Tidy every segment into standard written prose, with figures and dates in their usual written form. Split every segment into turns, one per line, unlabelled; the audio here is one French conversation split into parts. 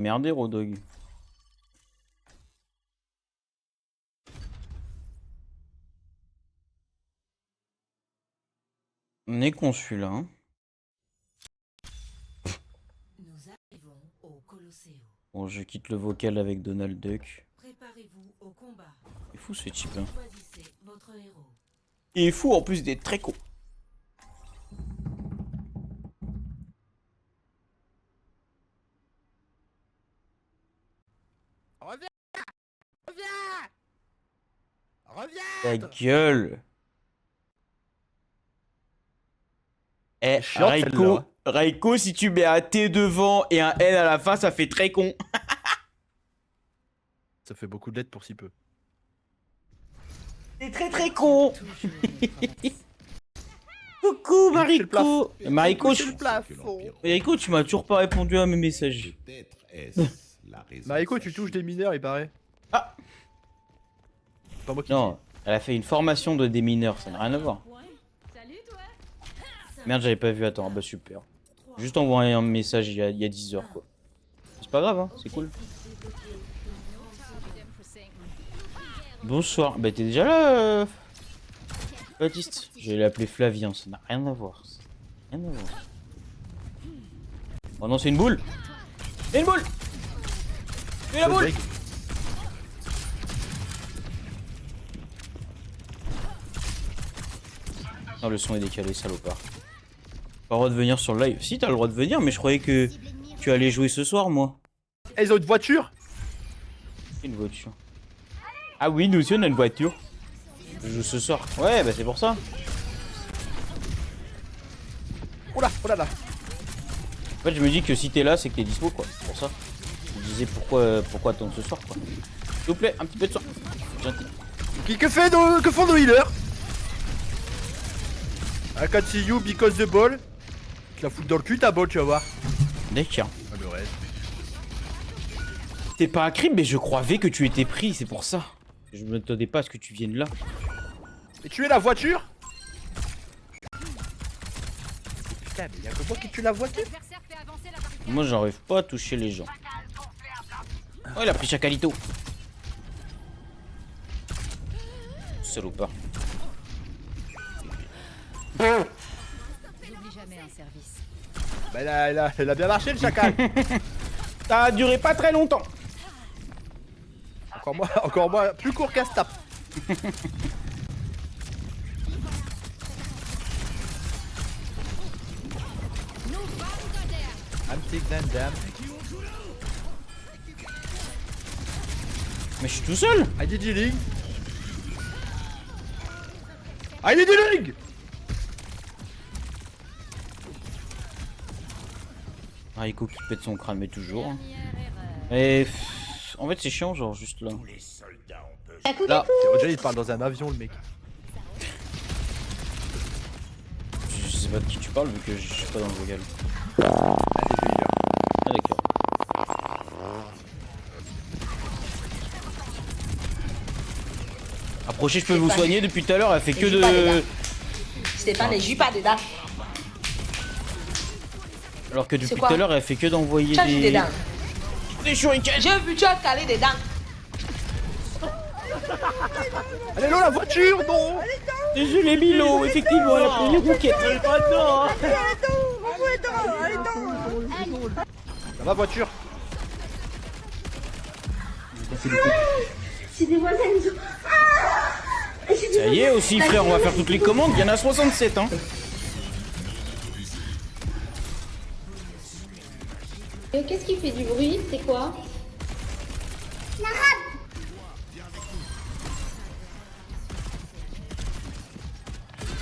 Merdez, Rodog. On est con celui-là. Hein.
Nous arrivons au Colosseo.
Bon, je quitte le vocal avec Donald Duck.
Préparez-vous au combat.
Il est fou ce type. Hein.
Choisissez votre héros.
Il est fou en plus d'être très con.
Reviens! Reviens! Reviens!
Ta gueule. Eh,
chiant,
Raiko,
celle-là.
Raiko, si tu mets un T devant et un N à la fin, ça fait très con.
Ça fait beaucoup de lettres pour si peu.
C'est très très con. Coucou Mariko. Mariko, Mariko, tu m'as toujours pas répondu à mes messages.
Peut-être est-ce la raison.
Mariko, tu touches des mineurs, il paraît.
Ah
Pas moi qui
non, elle a fait une formation de démineur, ça n'a rien à voir.
Salut toi.
Merde, j'avais pas vu, attends, bah super. Juste envoyer un message il y a 10 heures quoi. C'est pas grave, hein, c'est cool. Bonsoir, bah t'es déjà là Baptiste. Je vais l'appeler Flavien, ça n'a rien à voir. Rien à voir. Oh non, c'est une boule. C'est une boule. C'est la boule. Non, le son est décalé, salopard. Pas le droit de venir sur le live. Si, t'as le droit de venir, mais je croyais que tu allais jouer ce soir, moi.
Eh, ils ont une voiture?
Une voiture. Ah oui, nous aussi on a une voiture. Je joue ce soir. Ouais, bah c'est pour ça.
Oula, oh là là.
En fait, je me dis que si t'es là, c'est que t'es dispo, quoi. C'est pour ça. Je me disais pourquoi attendre ce soir, quoi. S'il vous plaît, un petit peu de soin. Gentil.
Que font nos healers? I can see you because the ball. Tu la fous dans le cul ta ball, tu vas voir.
D'accord.
Ah, le reste.
T'es pas un crime, mais je croyais que tu étais pris, c'est pour ça. Je m'attendais pas à ce que tu viennes là.
Et tu es la voiture? Putain, mais y'a que moi qui tue la voiture?
Moi, j'arrive pas à toucher les gens. Oh, il a pris Chacalito. Salopard.
J'oublie jamais un service.
Bah elle a bien marché le chacal.
Ça a duré pas très longtemps.
Encore moi, plus court qu'un stap. I'm sick than damn.
Mais je suis tout seul.
I did healing. I did healing.
Raiko qui pète son crâne, mais toujours. Hein. Et en fait, c'est chiant, genre juste là. Là,
Déjà il parle dans un avion le mec.
je sais pas de qui tu parles vu que je suis pas dans le vocal. Ah d'accord. Approchez, je peux vous soigner depuis tout à l'heure, elle fait que de...
Stéphane, les jus pas dedans.
Alors que depuis
C'est
tout
quoi?
à l'heure, elle fait que d'envoyer
Tu as jus
des...
dedans.
Des shurikens.
J'ai vu, tu as calé dedans.
Elle est là la voiture, non?
Désolé Milo, effectivement, elle a pris les rouquettes.
Dans ma voiture.
C'est des voisins.
Ça y est aussi frère, on va faire toutes les commandes, il y en a 67 hein.
Qu'est-ce qui fait du bruit? C'est quoi?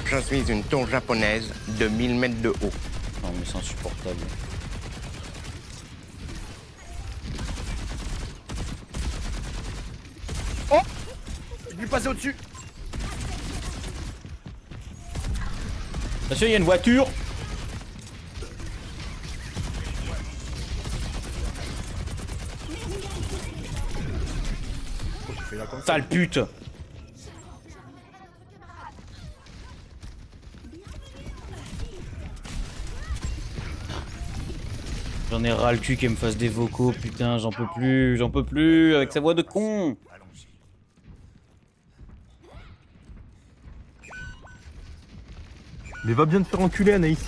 Je suis une tour japonaise de 1000 mètres de haut.
Non mais c'est insupportable.
Oh! Je lui passé au-dessus.
Attention, il y a une voiture. Sale pute. J'en ai ras le cul qu'elle me fasse des vocaux, putain, j'en peux plus, avec sa voix de con.
Mais va bien te faire enculer, Anaïs.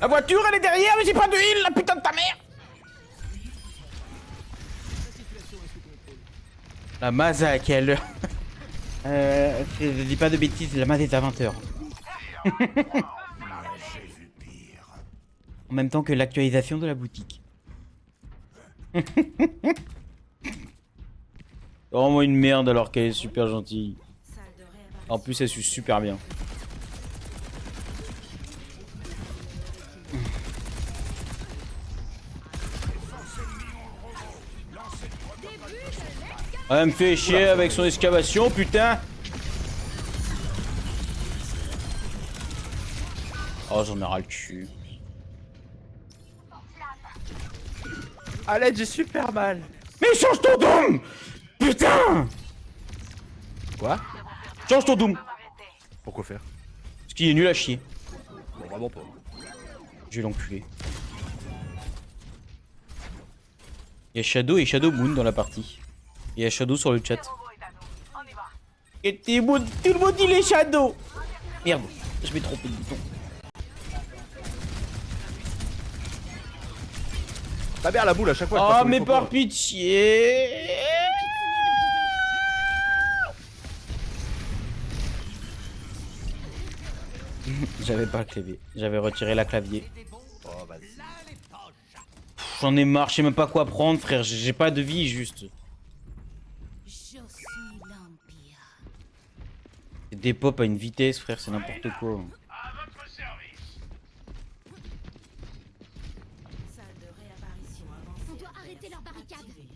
La voiture, elle est derrière, mais j'ai pas de heal, la putain de ta mère. La masse à quelle heure? Je dis pas de bêtises, la masse est à 20h. En même temps que l'actualisation de la boutique. Vraiment une merde alors qu'elle est super gentille.
Salle de réapparition.
En plus, elle suit super bien. Elle me fait chier avec son excavation, putain. Oh, j'en ai ras le cul.
À l'aide, j'ai super mal.
Mais change ton doom. Putain.
Quoi?
Change ton doom.
Pourquoi faire?
Parce qu'il est nul à chier.
Bon, vraiment pas.
Je vais l'enculer. Il y a Shadow et Shadow Moon dans la partie. Il y a Shadow sur le chat. Et tout le monde il est Shadow. Merde, je vais tromper de bouton.
Ta mère la boule à chaque fois.
Oh mais par pitié. J'avais pas le clavier. J'avais retiré la clavier.
Oh, vas-y.
J'en ai marre, je sais même pas quoi prendre frère. J'ai pas de vie juste.
Je suis l'Empire.
Des pop à une vitesse frère, c'est n'importe quoi.
Salle de réapparition avancée.
On doit arrêter leur barricade.
Activée.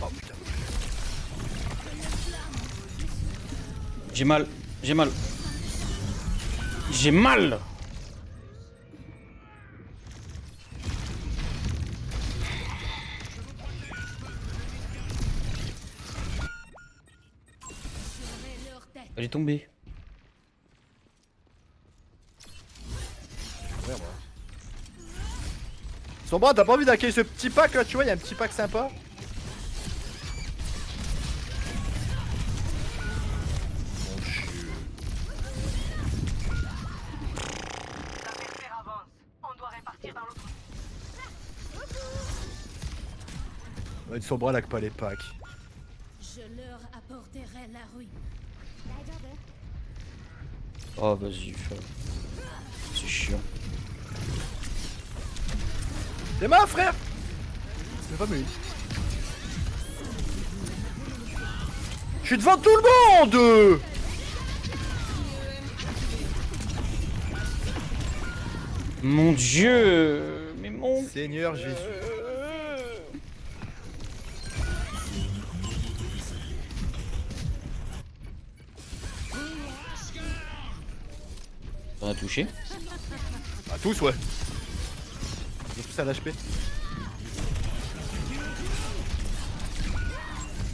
Oh putain.
J'ai mal, j'ai mal. J'ai mal. Elle est tombée.
Sombra, t'as pas envie d'accueillir ce petit pack là, tu vois, il y a un petit pack sympa. Mon dieu. Ouais, une Sombra là que pas les packs.
Je leur apporterai la ruine.
Oh vas-y, c'est chiant.
T'es mort frère. C'est pas mieux. Je suis devant tout le monde.
Mon dieu. Mais mon...
Seigneur Jésus.
On a touché.
À tous ouais. Ils sont tous à l'HP.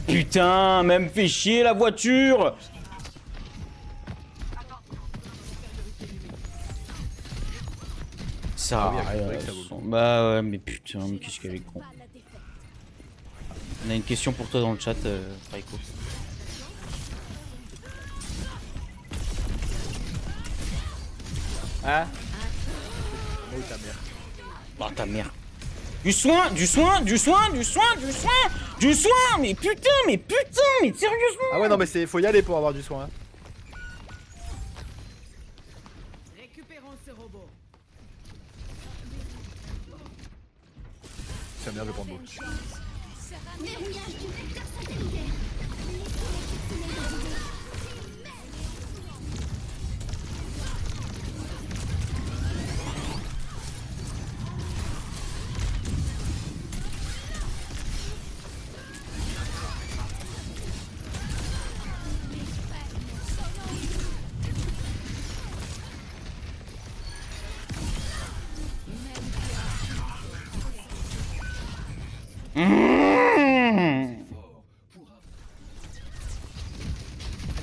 Putain, même fait chier la voiture. Ça
Ah oui,
a rien,
vrai que ça vaut le coup.
Bah ouais, mais putain, mais qu'est-ce qu'elle est con. On a une question pour toi dans le chat, Raiko. Hein?
Oh ta mère.
Oh ta mère. Du soin, du soin, du soin, du soin, du soin, du soin. Mais putain, mais sérieusement.
Ah ouais non mais c'est faut y aller pour avoir du soin. Hein.
Récupérons ce robot.
Sa mère je vais prendre l'eau.
Verrouillage du vecteur satellitaire.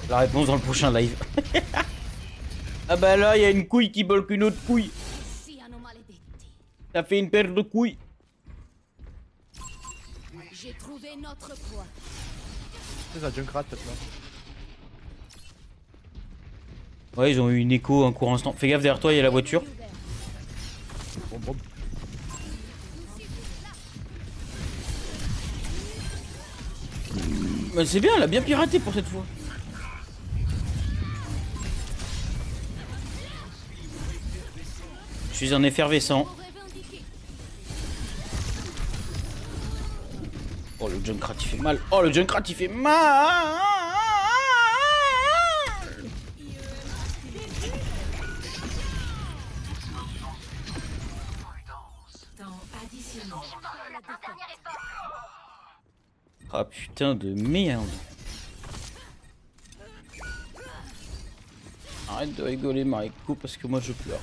La réponse dans le prochain live. Ah bah là, il y a une couille qui bloque une autre couille.
Siano maledetti.
Ça fait une paire de couilles.
J'ai trouvé notre proie.
C'est ça, Junkrat maintenant.
Ouais, ils ont eu une écho un court instant. Fais gaffe, derrière toi, il y a la voiture.
Bon, bon.
Mais c'est bien, elle a bien piraté pour cette fois. Je suis un effervescent.
Revendiqué.
Oh, le Junkrat il fait mal. Oh, le Junkrat il fait mal.
Temps additionnel.
Ah putain de merde. Arrête de rigoler Mariko parce que moi je pleure.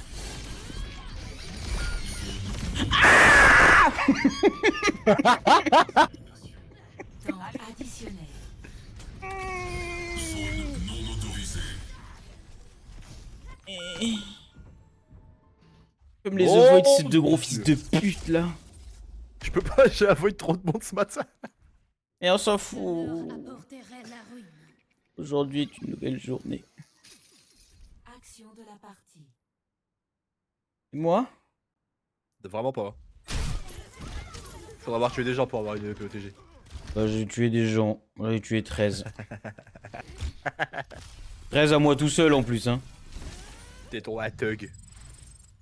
Temps additionnel.
Comme les
Oh,
avoids de ces deux gros
mon
fils
Dieu.
de pute là.
Je peux pas, j'ai avoué trop de monde ce matin.
Et on s'en
Je leur
fout.
apporterai la ruine.
Aujourd'hui est une nouvelle journée.
Action de la partie.
Et moi?
Vraiment pas. Faudra avoir tué des gens pour avoir une POTG.
Bah, j'ai tué des gens. J'en ai tué 13. 13 à moi tout seul en plus hein.
T'es ton Atug.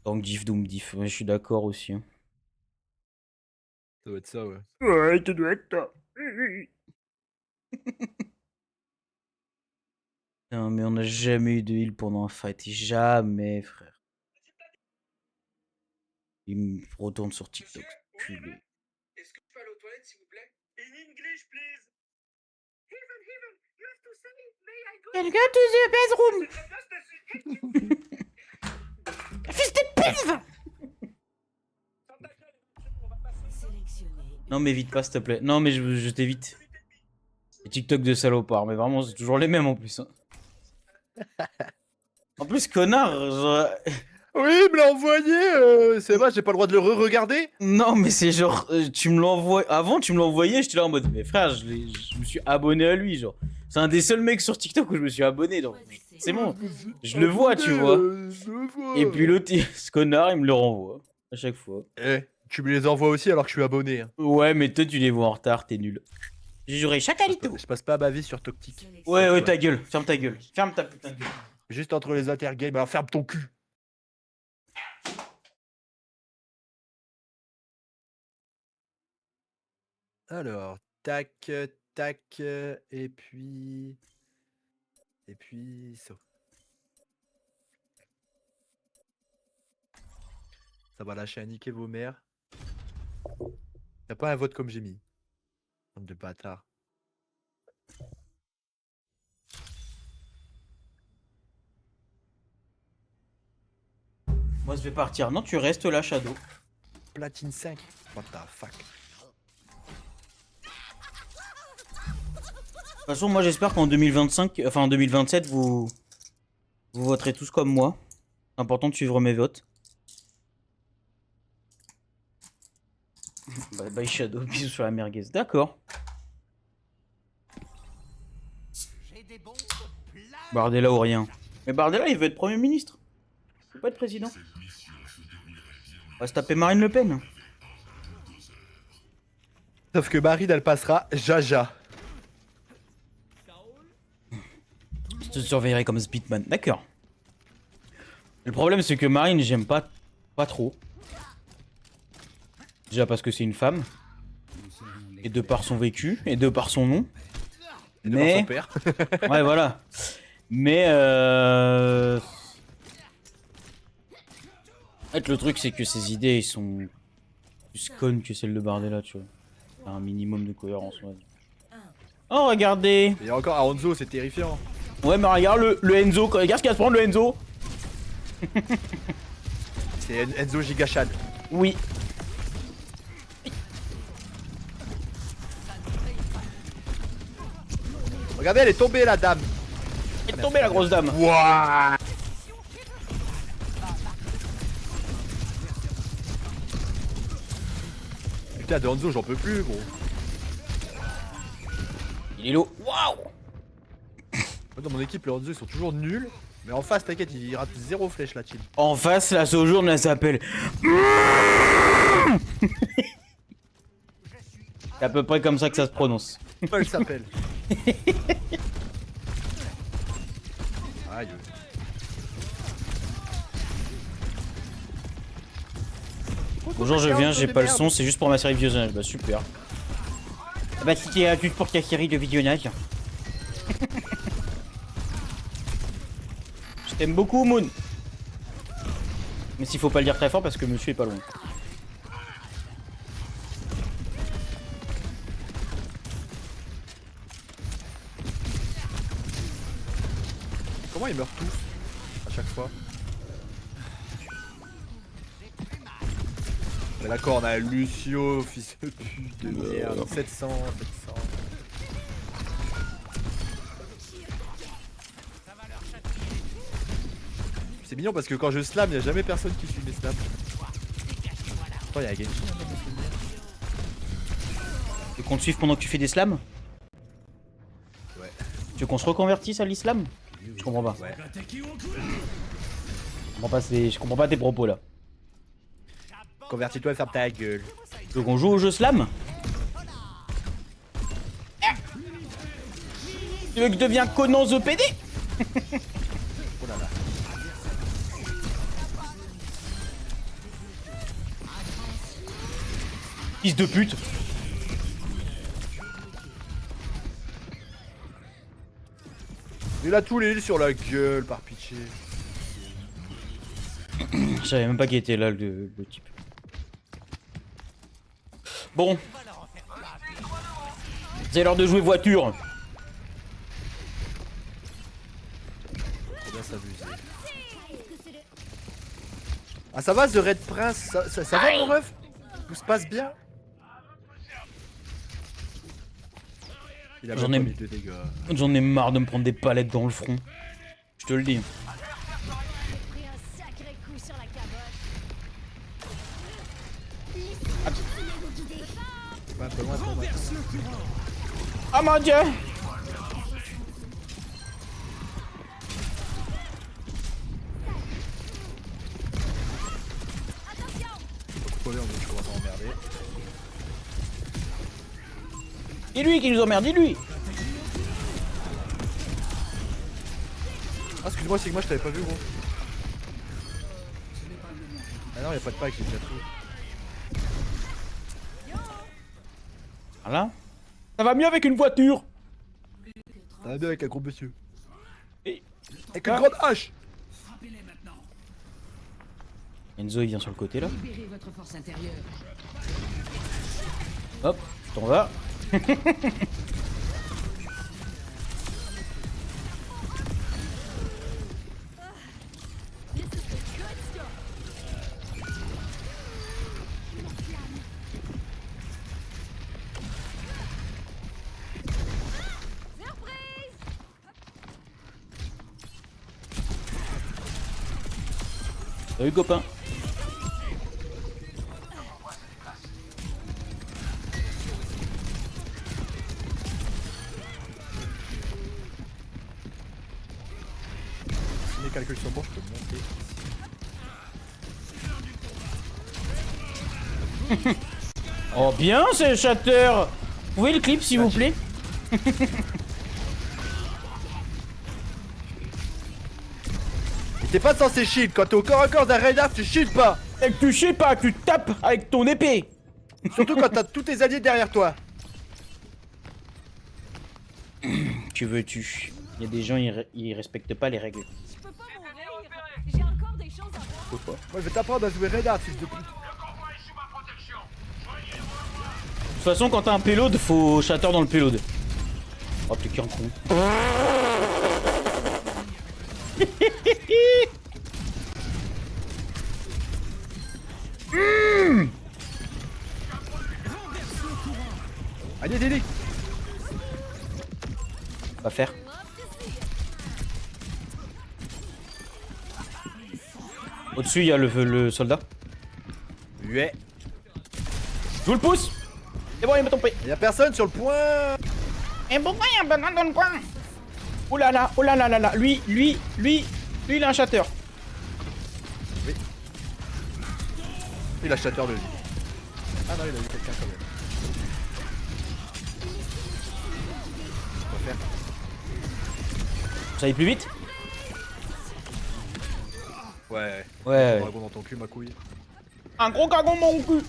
Donc diff doom diff. Ouais, je suis d'accord aussi. Hein.
Ça doit être ça, ouais.
Ouais, tu dois être ça. Non mais on n'a jamais eu de heal pendant un fight. Jamais frère. Il me retourne sur TikTok. Culé.
Est-ce que je peux aller aux toilettes, s'il vous plaît? In English, please. You have to say, may I go?
Quelqu'un to the bedroom.
Just a
Fils de pute.
Sélectionné.
Non mais vite pas s'il te plaît. Non mais je t'évite. Les TikTok de salopard. Mais vraiment c'est toujours les mêmes en plus. Hein. En plus connard. Genre...
Oui, il me l'a envoyé. C'est vrai, j'ai pas le droit de le re-regarder.
Non mais c'est genre tu me l'envoies. Avant tu me l'envoyais j'étais là en mode mais frère je me suis abonné à lui genre. C'est un des seuls mecs sur TikTok où je me suis abonné donc c'est bon. Je le vois tu vois.
Je le vois.
Et puis l'autre ce connard il me le renvoie. À chaque fois.
Eh, tu me les envoies aussi alors que je suis abonné. Hein.
Ouais mais toi tu les vois en retard t'es nul. J'ai juré Chacalito.
Je passe pas ma vie sur Toctic.
Ouais ta gueule. Ferme ta gueule. Ferme ta putain de gueule.
Juste entre les intergames, alors ferme ton cul. Alors, tac, tac, et puis ça. Ça va lâcher à niquer vos mères. Y'a pas un vote comme j'ai mis. Bande de bâtard.
Moi je vais partir. Non tu restes là Shadow.
Platine 5. What the fuck.
De toute façon, moi j'espère qu'en 2025, enfin en 2027, vous voterez tous comme moi. C'est important de suivre mes votes. Bye bye Shadow, bisous sur la merguez. D'accord. Bardella ou rien. Mais Bardella, il veut être Premier ministre. Il veut pas être président. On va se taper Marine Le Pen.
Sauf que Marine, elle passera Jaja.
Je te surveillerai comme Speedman. D'accord. Le problème, c'est que Marine, j'aime pas trop. Déjà parce que c'est une femme. Et de par son vécu. Et de par son nom.
Et de voir son père.
Ouais, voilà. Mais En fait, le truc, c'est que ses idées, ils sont plus connes que celles de Bardella, tu vois. Il y a un minimum de cohérence, on va dire. Oh, regardez.
Et encore, à Hanzo, c'est terrifiant.
Ouais, mais regarde le Enzo. Regarde ce qu'il va se prendre, le Enzo.
C'est Enzo Gigachad.
Oui.
Regardez, elle est tombée la dame.
Elle est tombée la grosse dame.
Wouah. Putain, de Hanzo, j'en peux plus, gros.
Il est lourd. Waouh.
Moi, dans mon équipe, les Hanzo, ils sont toujours nuls. Mais en face, t'inquiète, ils ratent 0 flèche, la team.
En face, la Sojourn, elle s'appelle. C'est à peu près comme ça que ça se prononce.
Comment elle s'appelle? Aïe.
Bonjour, je viens, j'ai pas le son, c'est juste pour ma série de visionnage. Bah super. Ah bah si t'es juste pour ta série de visionnage. Je t'aime beaucoup, Moon. Mais s'il faut pas le dire très fort parce que monsieur est pas loin.
Comment ils meurent tous à chaque fois? Mais d'accord, on a Lucio, fils de pute de merde. 700. C'est mignon parce que quand je slam, y'a jamais personne qui suit mes slams. Attends, y'a un Genji.
Tu veux qu'on te suive pendant que tu fais des slams?
Ouais.
Tu veux qu'on se reconvertisse à l'islam? Je comprends pas.
Ouais.
Je comprends pas tes propos là.
Convertis-toi et ferme ta gueule.
Tu veux qu'on joue au jeu slam? Tu veux que je devienne Conan the PD?
Oh là là.
Fils de pute.
Il a tous les îles sur la gueule, par pitié.
Je savais même pas qui était là le type. Bon. C'est l'heure de jouer voiture.
Faut bien s'amuser. Ah ça va The Red Prince? Ça va mon ref? Tout se passe bien? Il a
J'en
même
ai-
pas mis de dégâts.
J'en ai marre de me prendre des palettes dans le front. Je te le dis.
Pris un sacré coup sur la caboche.
Ouais, un peu loin, un peu loin.
Ah mon dieu!
Coller, je commence à emmerder.
Et lui qui nous emmerde, dis-lui!
Ah excuse-moi, c'est que moi je t'avais pas vu gros. Ah non, y'a pas de pack, j'ai déjà tout.
Voilà. Ça va mieux avec une voiture!
Ça va bien avec un gros monsieur.
Et-
Avec une grande hache.
Enzo il vient sur le côté là.
Libérez votre force intérieure.
Hop, tu t'en vas. Salut copain.
Si mes calculs sont bons, je peux monter.
Oh bien c'est Shatter. Vous pouvez le clip s'il vous plaît?
Et t'es pas censé shield, quand t'es au corps à corps d'un Reinhardt, tu shield pas.
Et que tu sais pas, tu tapes avec ton épée.
Surtout quand t'as tous tes alliés derrière toi.
Tu veux tu. Il y a des gens ils respectent pas les règles.
Je peux pas mourir. J'ai encore des choses à voir.
Faut pas. Moi je vais t'apprendre à jouer Reinhardt, fils de pute.
De toute façon quand t'as un payload, faut Shatter dans le payload. Oh t'es qu'un con.
Allez Dédé.
Va faire. Au-dessus, il y a le soldat.
Ouais.
Je vous le pousse. C'est bon, il m'a tombé.
Y'a personne sur le point.
Et pourquoi il y a un banane dans le coin? Oh là là, lui, il a un chateur.
Il a chateur de vie. Ah non, il a eu quelqu'un quand même. Quoi faire?
Ça aille plus vite?
Ouais.
Ouais.
Un dragon dans ton cul, ma couille.
Un gros cagon mon cul.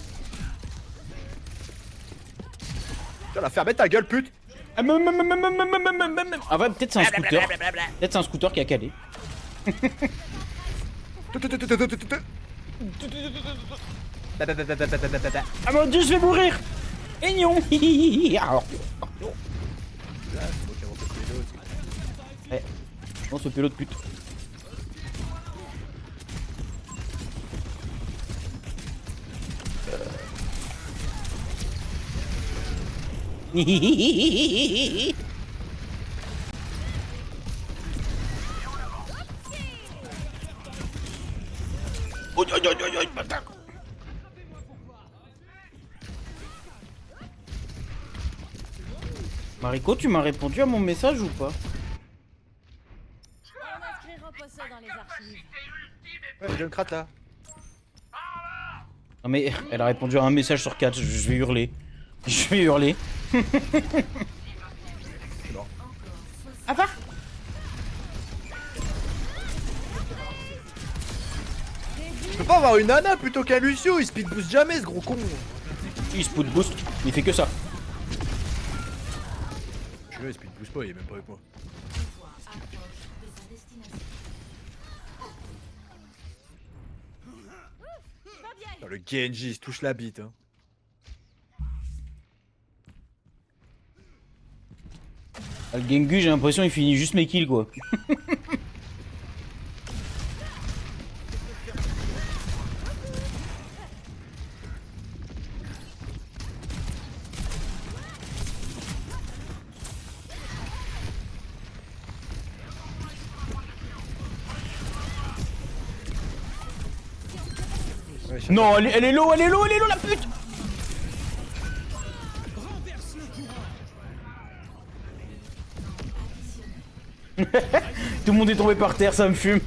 Tiens, la ferme ta gueule, pute.
Ah ouais, peut-être c'est un scooter. Peut-être c'est un scooter qui a calé. Ah mon dieu, je vais mourir. Et non. Alors. Ouais. Non, ce pélo de pute. Mariko, tu m'as répondu à mon message ou pas?
On inscrira pas ça dans les archives.
Ouais, j'ai une cratte là.
Non mais elle a répondu à un message sur 4, je vais hurler. Je vais hurler. Ah va?
Je peux pas avoir une nana plutôt qu'un Lucio, il speed boost jamais ce gros con.
Il se put boost, il fait que ça.
Je veux, il speed boost pas, il est même pas avec moi. Oh, le Genji, il se touche la bite. Hein.
Le Gengu, j'ai l'impression il finit juste mes kills quoi.
Ouais,
Non, elle est low, la pute. Tout le monde est tombé par terre, ça me fume.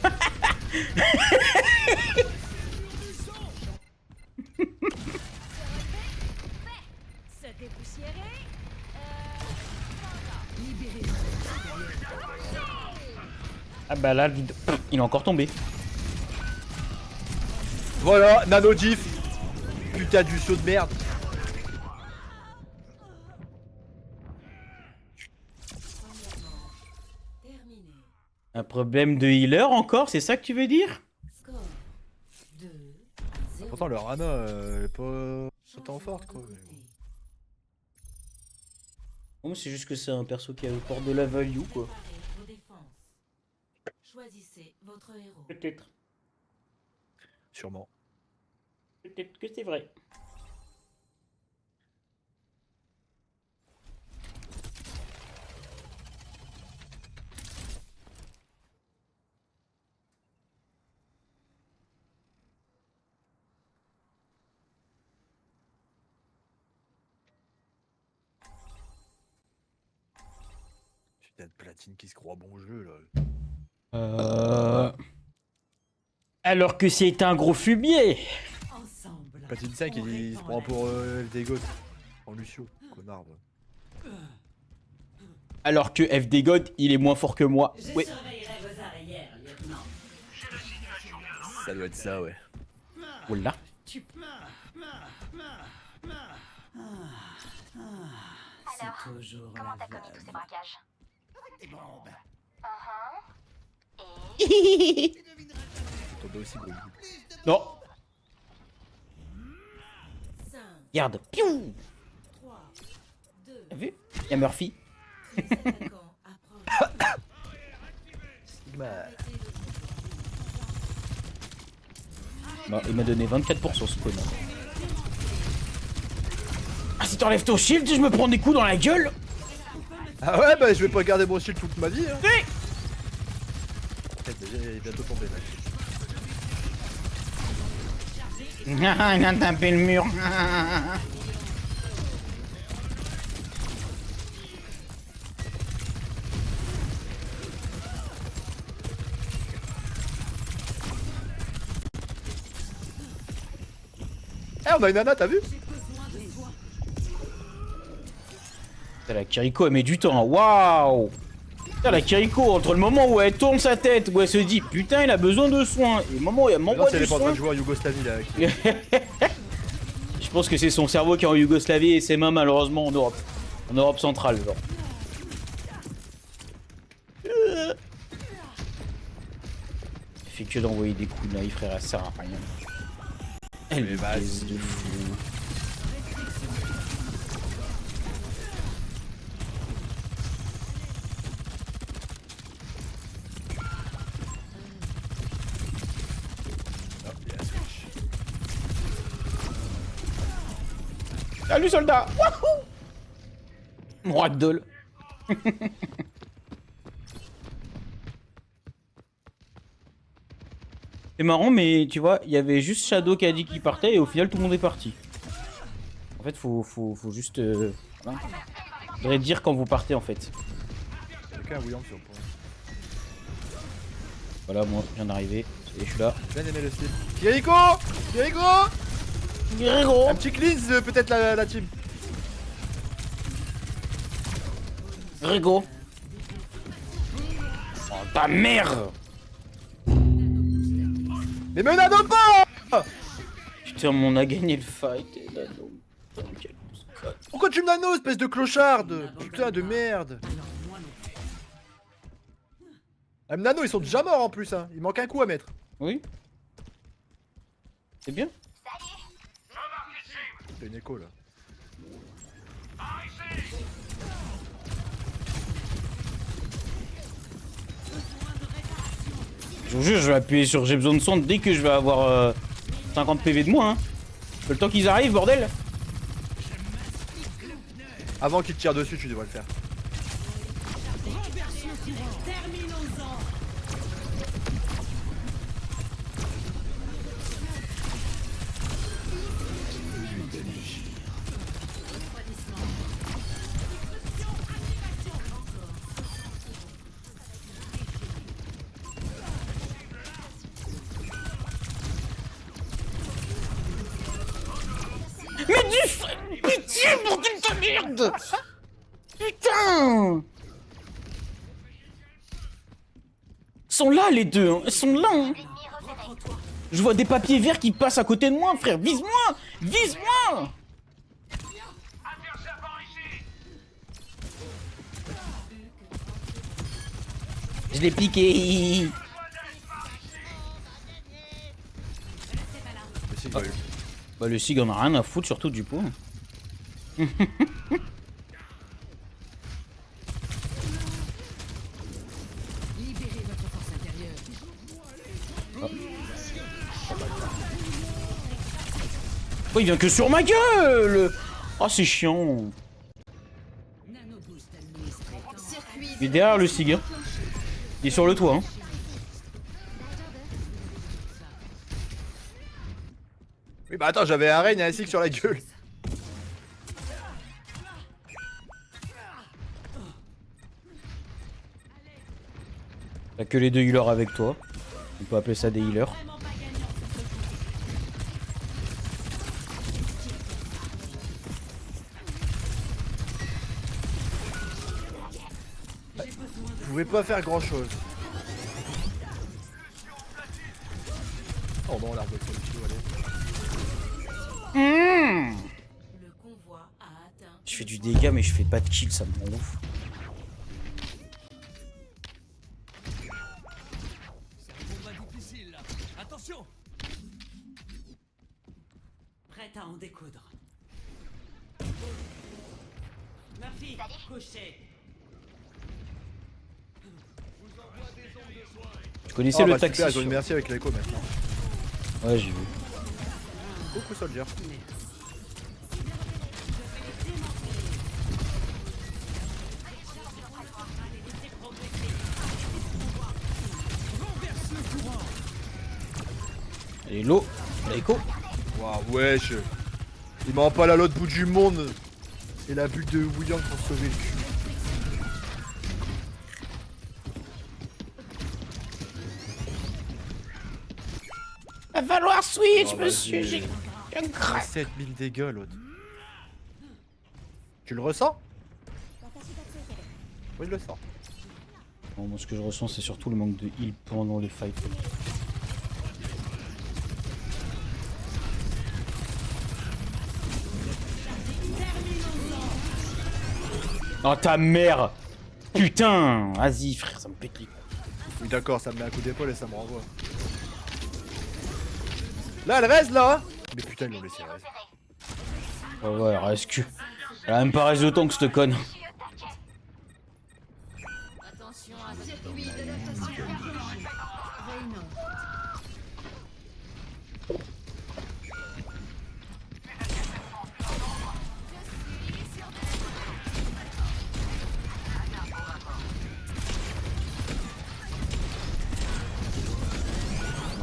Se dépoussiérer.
Ah bah là, il est encore tombé.
Voilà, nano diff. Putain du saut de merde.
Terminé.
Un problème de healer encore, c'est ça que tu veux dire?
Score 2 à 0.
Pourtant leur Ana elle est pas autant forte quoi.
Bon, c'est juste que c'est un perso qui apporte de la value quoi.
Préparez vos défenses. Choisissez votre héros.
Peut-être.
Sûrement.
Peut-être que c'est vrai.
Putain de platine qui se croit bon jeu là.
Alors que c'est un gros fumier.
Ensemble.
Platine 5 il se prend pour FD God. En Lucio, connard. Ouais.
Alors que FD God, il est moins fort que moi. Ouais.
Ça doit être ça ouais.
Oula.
Toujours
Comment t'as commis tous ces braquages?
Tombé aussi gros.
Non.
5,
Regarde. Piou.
3, 2,
T'as vu? Y'a Murphy.
les attaquants approchent.
Bah, il m'a donné 24% ce connard. Ah, si t'enlèves ton shield, je me prends des coups dans la gueule.
Ah ouais, bah je vais pas garder mon shield toute ma vie. Hein. Il est bientôt tombé là.
Il a tapé le mur.
Eh, on a une nana, t'as vu?
Putain, la Kiriko elle met du temps, hein. Waouh. Putain, la Kiriko, entre le moment où elle tourne sa tête, où elle se dit putain il a besoin de soins, et le moment où elle
Non,
m'envoie
si elle
du
est pas en train
soin.
de jouer en Yougoslavie là. Qui...
Je pense que c'est son cerveau qui est en Yougoslavie et ses mains malheureusement en Europe. En Europe centrale, genre. Il fait que d'envoyer des kunai, frère, ça sert à rien. Elle
Mais
est
vas-y.
de fou.
Ah, il y a un switch.
Salut soldat. Wouhou. Mon ragdoll. C'est marrant, mais tu vois, il y avait juste Shadow qui a dit qu'il partait et au final tout le monde est parti. En fait, faut juste. Voilà. Faudrait dire quand vous partez en fait.
Quelqu'un a William sur le point.
Voilà, moi, je viens d'arriver. Et je suis là.
J'ai bien aimé le style. Kiriko! Kiriko!
Grégo.
Un petit cleanse peut-être la team.
Grégo. Oh ta mère.
Mais me nado pas!
Putain, on a gagné le fight. Et là, non. Putain, quel bouscade.
Pourquoi tu me nano, espèce de clocharde? Putain de merde. Ah, me nano, ils sont déjà morts en plus, hein. Il manque un coup à mettre.
Oui. C'est bien.
C'est une écho là.
Je vous jure, je vais appuyer sur j'ai besoin de soins dès que je vais avoir 50 PV de moins. Hein. Le temps qu'ils arrivent, bordel.
Avant qu'il te tire dessus, tu devrais le faire.
Mais du pitié, bordel de merde. Putain. Ils sont là les deux, hein. Ils sont là. Hein. Je vois des papiers verts qui passent à côté de moi, frère. Vise-moi. Vise-moi. Je l'ai piqué.
Mais si, bah,
Bah le SIG en a rien à foutre, surtout du pot. Oh, il vient que sur ma gueule. Oh c'est chiant. Il est derrière le SIG. Hein. Il est sur le toit. Hein.
oui, bah attends, j'avais un Rain et un Six sur la gueule.
T'as que les deux healers avec toi. On peut appeler ça des healers.
Je pouvais pas faire grand chose. Oh non, l'arbre est sur le tuyau, allez.
Le convoi a atteint.
Je fais du dégât mais je fais pas de kill, ça me rend ouf.
Prête à en découdre. Murphy, couché.
Tu connaissais
Oh,
le
bah,
taxi
super, ils ont
sur-
une merci avec l'écho maintenant.
Ouais j'ai vu.
Coucou Soldier.
Hello, l'écho.
Waouh, wesh. Il m'empale à l'autre bout du monde. Et la bulle de Wuyang pour sauver le cul.
Va falloir switch,
Oh,
monsieur.
vas-y.
J'ai un crack.
7000 dégâts l'autre. Tu le ressens? Oui, je le sens.
Bon, moi, ce que je ressens, c'est surtout le manque de heal pendant les fights. Oh ta mère! Putain! Vas-y frère, ça me pète les couilles.
Oui, d'accord, ça me met un coup d'épaule et ça me renvoie. Là, elle reste là! Mais putain, ils l'ont laissé reste.
Ouais, ouais, reste que. Elle a même pas reste autant que cette conne.
Attention à votre Réunion.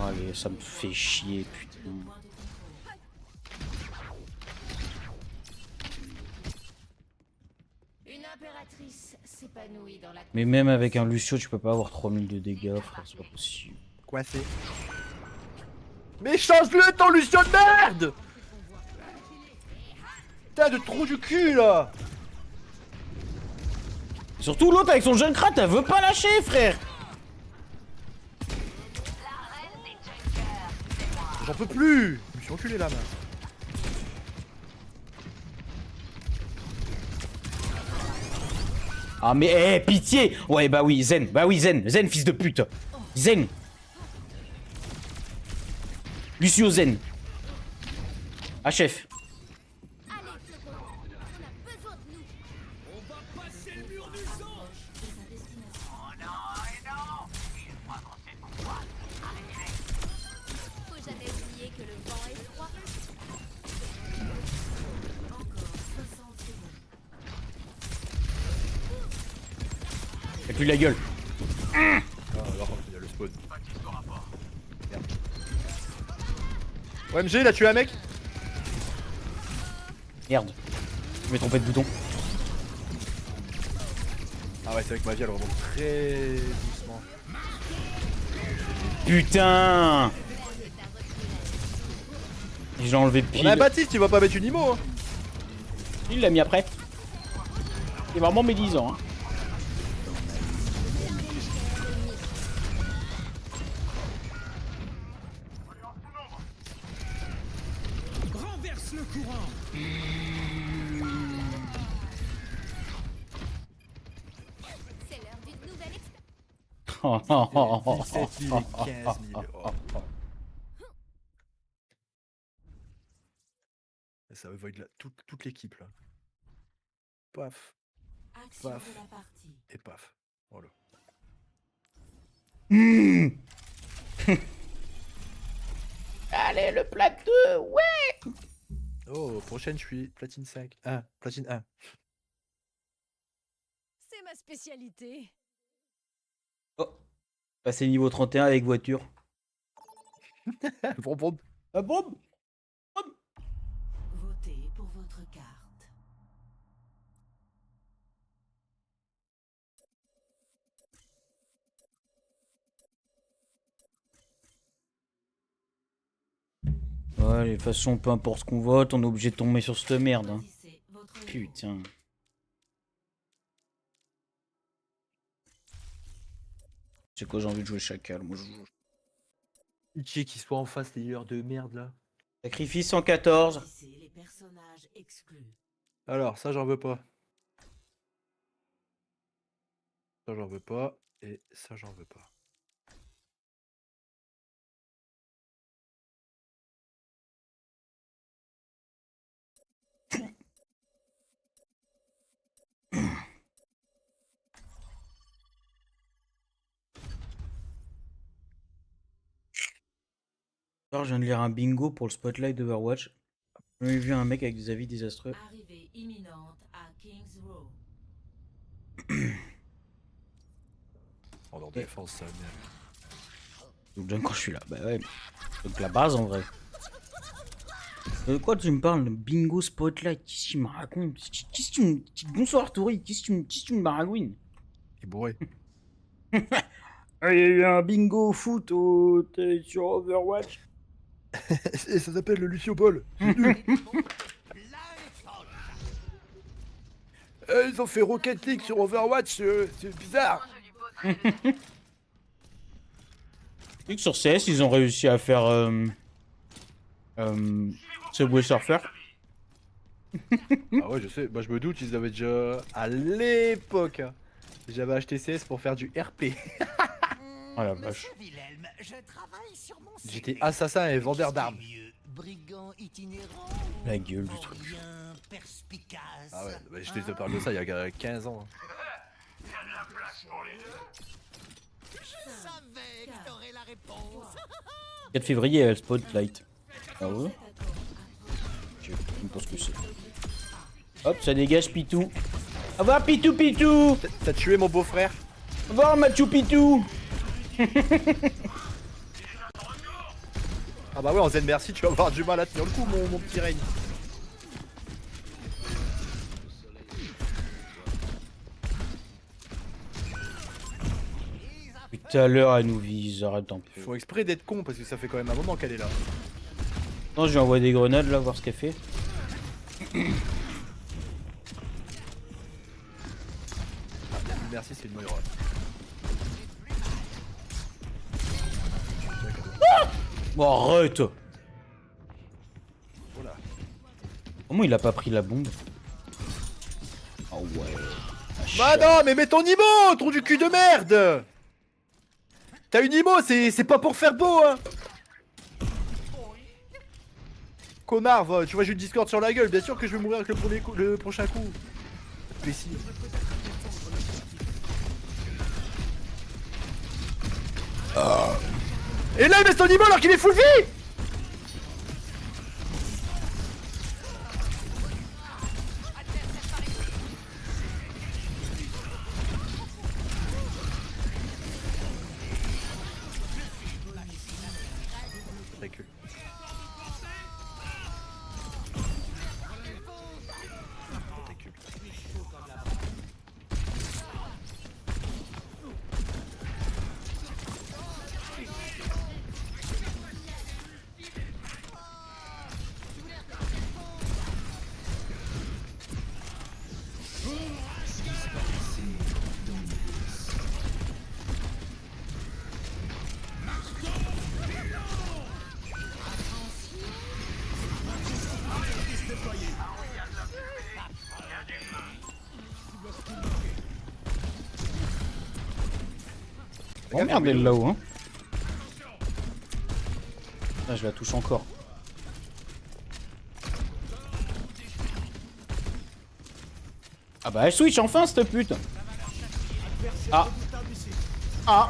Allez, ça me fait chier, putain.
Une impératrice s'épanouit dans la...
Mais même avec un Lucio, tu peux pas avoir 3000 de dégâts, frère, c'est pas possible.
Coincé. Mais change-le ton Lucio de merde! Putain de trou du cul là!
Surtout l'autre avec son Junkrat, elle veut pas lâcher, frère!
J'en peux plus! Je me suis enculé la main.
Ah mais pitié! Ouais bah oui, Zen, Zen fils de pute! Zen! Lucio Zen! Ah chef!
Faut jamais oublier que le vent est froid.
Fais plus la gueule!
Ah, alors, il y a le spawn. Merde. OMG, il a tué un mec!
Merde! Je m'ai trompé de bouton.
Ah ouais, c'est vrai que ma vie elle remonte très doucement.
Putain! J'ai enlevé
On a un
pile.
Baptiste, il va pas mettre une IMO hein!
Il l'a mis après. C'est vraiment médisant. Hein.
C'est l'heure d'une nouvelle expérience.
17 000 et 15 000. Oh. Ça avoid toute l'équipe là. Paf,
Action
Paf.
de la partie.
et paf. Voilà.
Allez, le plat 2, ouais!
Oh, prochaine, je suis platine 5. 1, platine 1.
C'est ma spécialité.
Oh, passer niveau 31 avec voiture.
Bon, bon.
Ah bon?
Votez pour votre carte.
Ouais, de toute façon, peu importe ce qu'on vote, on est obligé de tomber sur cette merde. Hein.
Choisissez votre héros.
Putain. C'est quoi, j'ai envie de jouer chacal. Moi, je joue.
Ichi qui soit en face, les healers de merde là.
Sacrifice 114.
Choisissez les personnages exclus.
Alors, ça, j'en veux pas. Ça, j'en veux pas. Et ça, j'en veux pas.
Alors, je viens de lire un bingo pour le spotlight d'Overwatch. J'ai vu un mec avec des avis désastreux.
Arrivée imminente à Kings Row.
En
Et-
défense, ça.
Déjà quand je suis là. Bah ouais. Donc la base en vrai. Quoi tu me parles de bingo spotlight? Qu'est-ce que tu me racontes? Qu'est-ce que tu me... Bonsoir Tori, qu'est-ce que tu me baragouines?
Il est bourré.
Il y a eu un bingo foot sur Overwatch.
Et ça s'appelle le Lucio Ball. Ils ont fait Rocket League sur Overwatch, c'est bizarre.
Tu sais que sur CS, ils ont réussi à faire Subway Surfer.
Ah ouais, je sais, bah je me doute, ils avaient déjà à l'époque. Hein. J'avais acheté CS pour faire du RP.
Oh la vache.
J'étais assassin et vendeur d'armes.
La gueule du truc.
Ah ouais, bah, je te parle de ça il y a 15 ans. Hein.
4 février, elle Spotlight. Ah ouais? Je sais pas ce que c'est. Hop, ça dégage Pitou. Au revoir Pitou Pitou.
T'as tué mon beau-frère?
Au revoir Machu Pitou.
Ah bah ouais, en Zen merci, tu vas avoir du mal à tenir le coup, mon petit règne.
Depuis tout à l'heure, elle nous vise, arrête un peu.
Ils font exprès d'être con parce que ça fait quand même un moment qu'elle est là.
Non, je lui envoie des grenades là, voir ce qu'elle fait.
Merci, c'est une Moira.
Bon, arrête.
Voilà.
Comment il a pas pris la bombe? Oh ouais.
Bah non, mais mets ton Nimo, trou du cul de merde. T'as une Nimo, c'est pas pour faire beau, hein. Connard, va, tu vois, j'ai une Discord sur la gueule, bien sûr que je vais mourir avec le prochain coup. Imbécile. Et là, il met son Nimo alors qu'il est full vie. Recule. Recule.
Oh merde, elle est là-haut, hein. Là, je la touche encore. Ah bah, elle switch enfin, cette pute. Ah. Ah.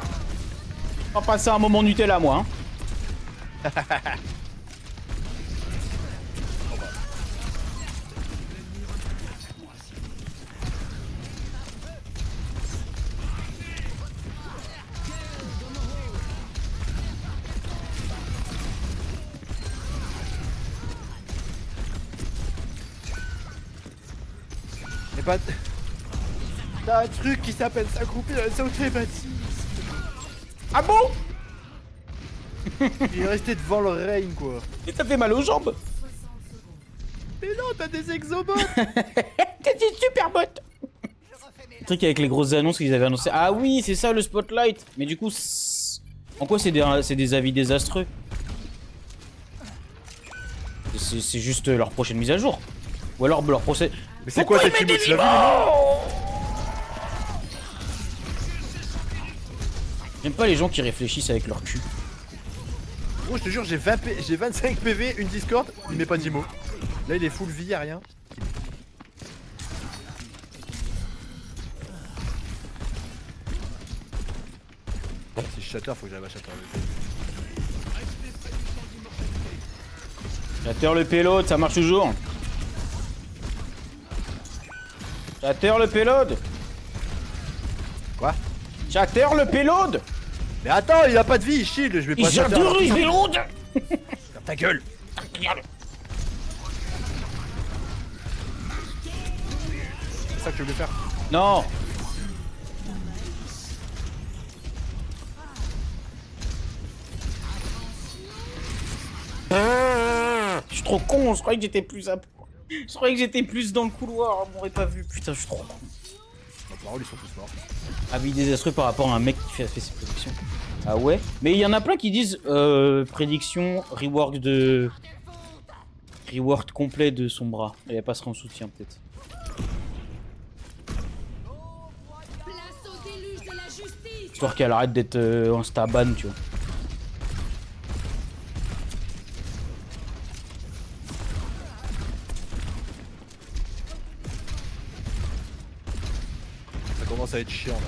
On va passer un moment Nutella, moi, hein.
Et bah... T'as un truc qui s'appelle s'accroupir à sauter-bâtisse.
Ah bon?
Il est resté devant le règne, quoi.
Et ça fait mal aux jambes.
Mais non, t'as des exobots.
T'as des super bottes. Le truc avec les grosses annonces qu'ils avaient annoncé. Ah oui, c'est ça le spotlight. Mais du coup, en quoi c'est des avis désastreux? C'est juste leur prochaine mise à jour. Ou alors leur procès.
Mais c'est quoi cette emote? Tu l'as vu?
J'aime pas les gens qui réfléchissent avec leur cul.
Gros, je te jure, j'ai 25 PV, une Discord, il met pas d'imo. Là, il est full vie, y'a rien. Si je shatter, faut que j'aille à shatter.
Chatter le payload, ça marche toujours. Chatter le payload.
Quoi?
Chatter le payload.
Mais attends, il a pas de vie, il shield, je vais pas faire
il fait honte.
Ferme ta gueule. C'est ça que je voulais faire.
Non. Je suis trop con, je croyais que j'étais plus à... Je croyais que j'étais plus dans le couloir, on m'aurait pas vu. Putain, je suis trop con.
Ma parole, ils sont tous morts.
Avis désastreux par rapport à un mec qui fait ses prédictions. Ah ouais? Mais il y en a plein qui disent prédiction, rework complet de son bras. Et elle passera en soutien peut-être.
Place au déluge de la justice.
Histoire qu'elle arrête d'être en staban, tu vois.
Ça commence à être chiant là.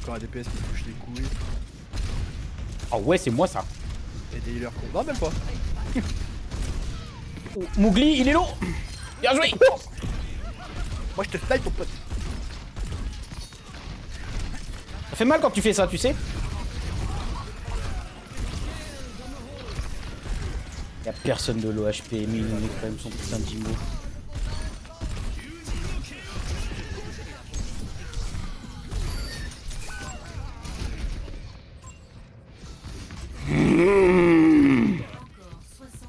Encore un DPS qui se touche les couilles.
Ah ouais, c'est moi ça.
Et des healers con. Non, même pas.
Oh, Mowgli, il est long. Bien joué.
Moi je te snipe ton pote.
Ça fait mal quand tu fais ça, tu sais. Y'a personne de l'OHP, mais il est quand même son putain d'IMO.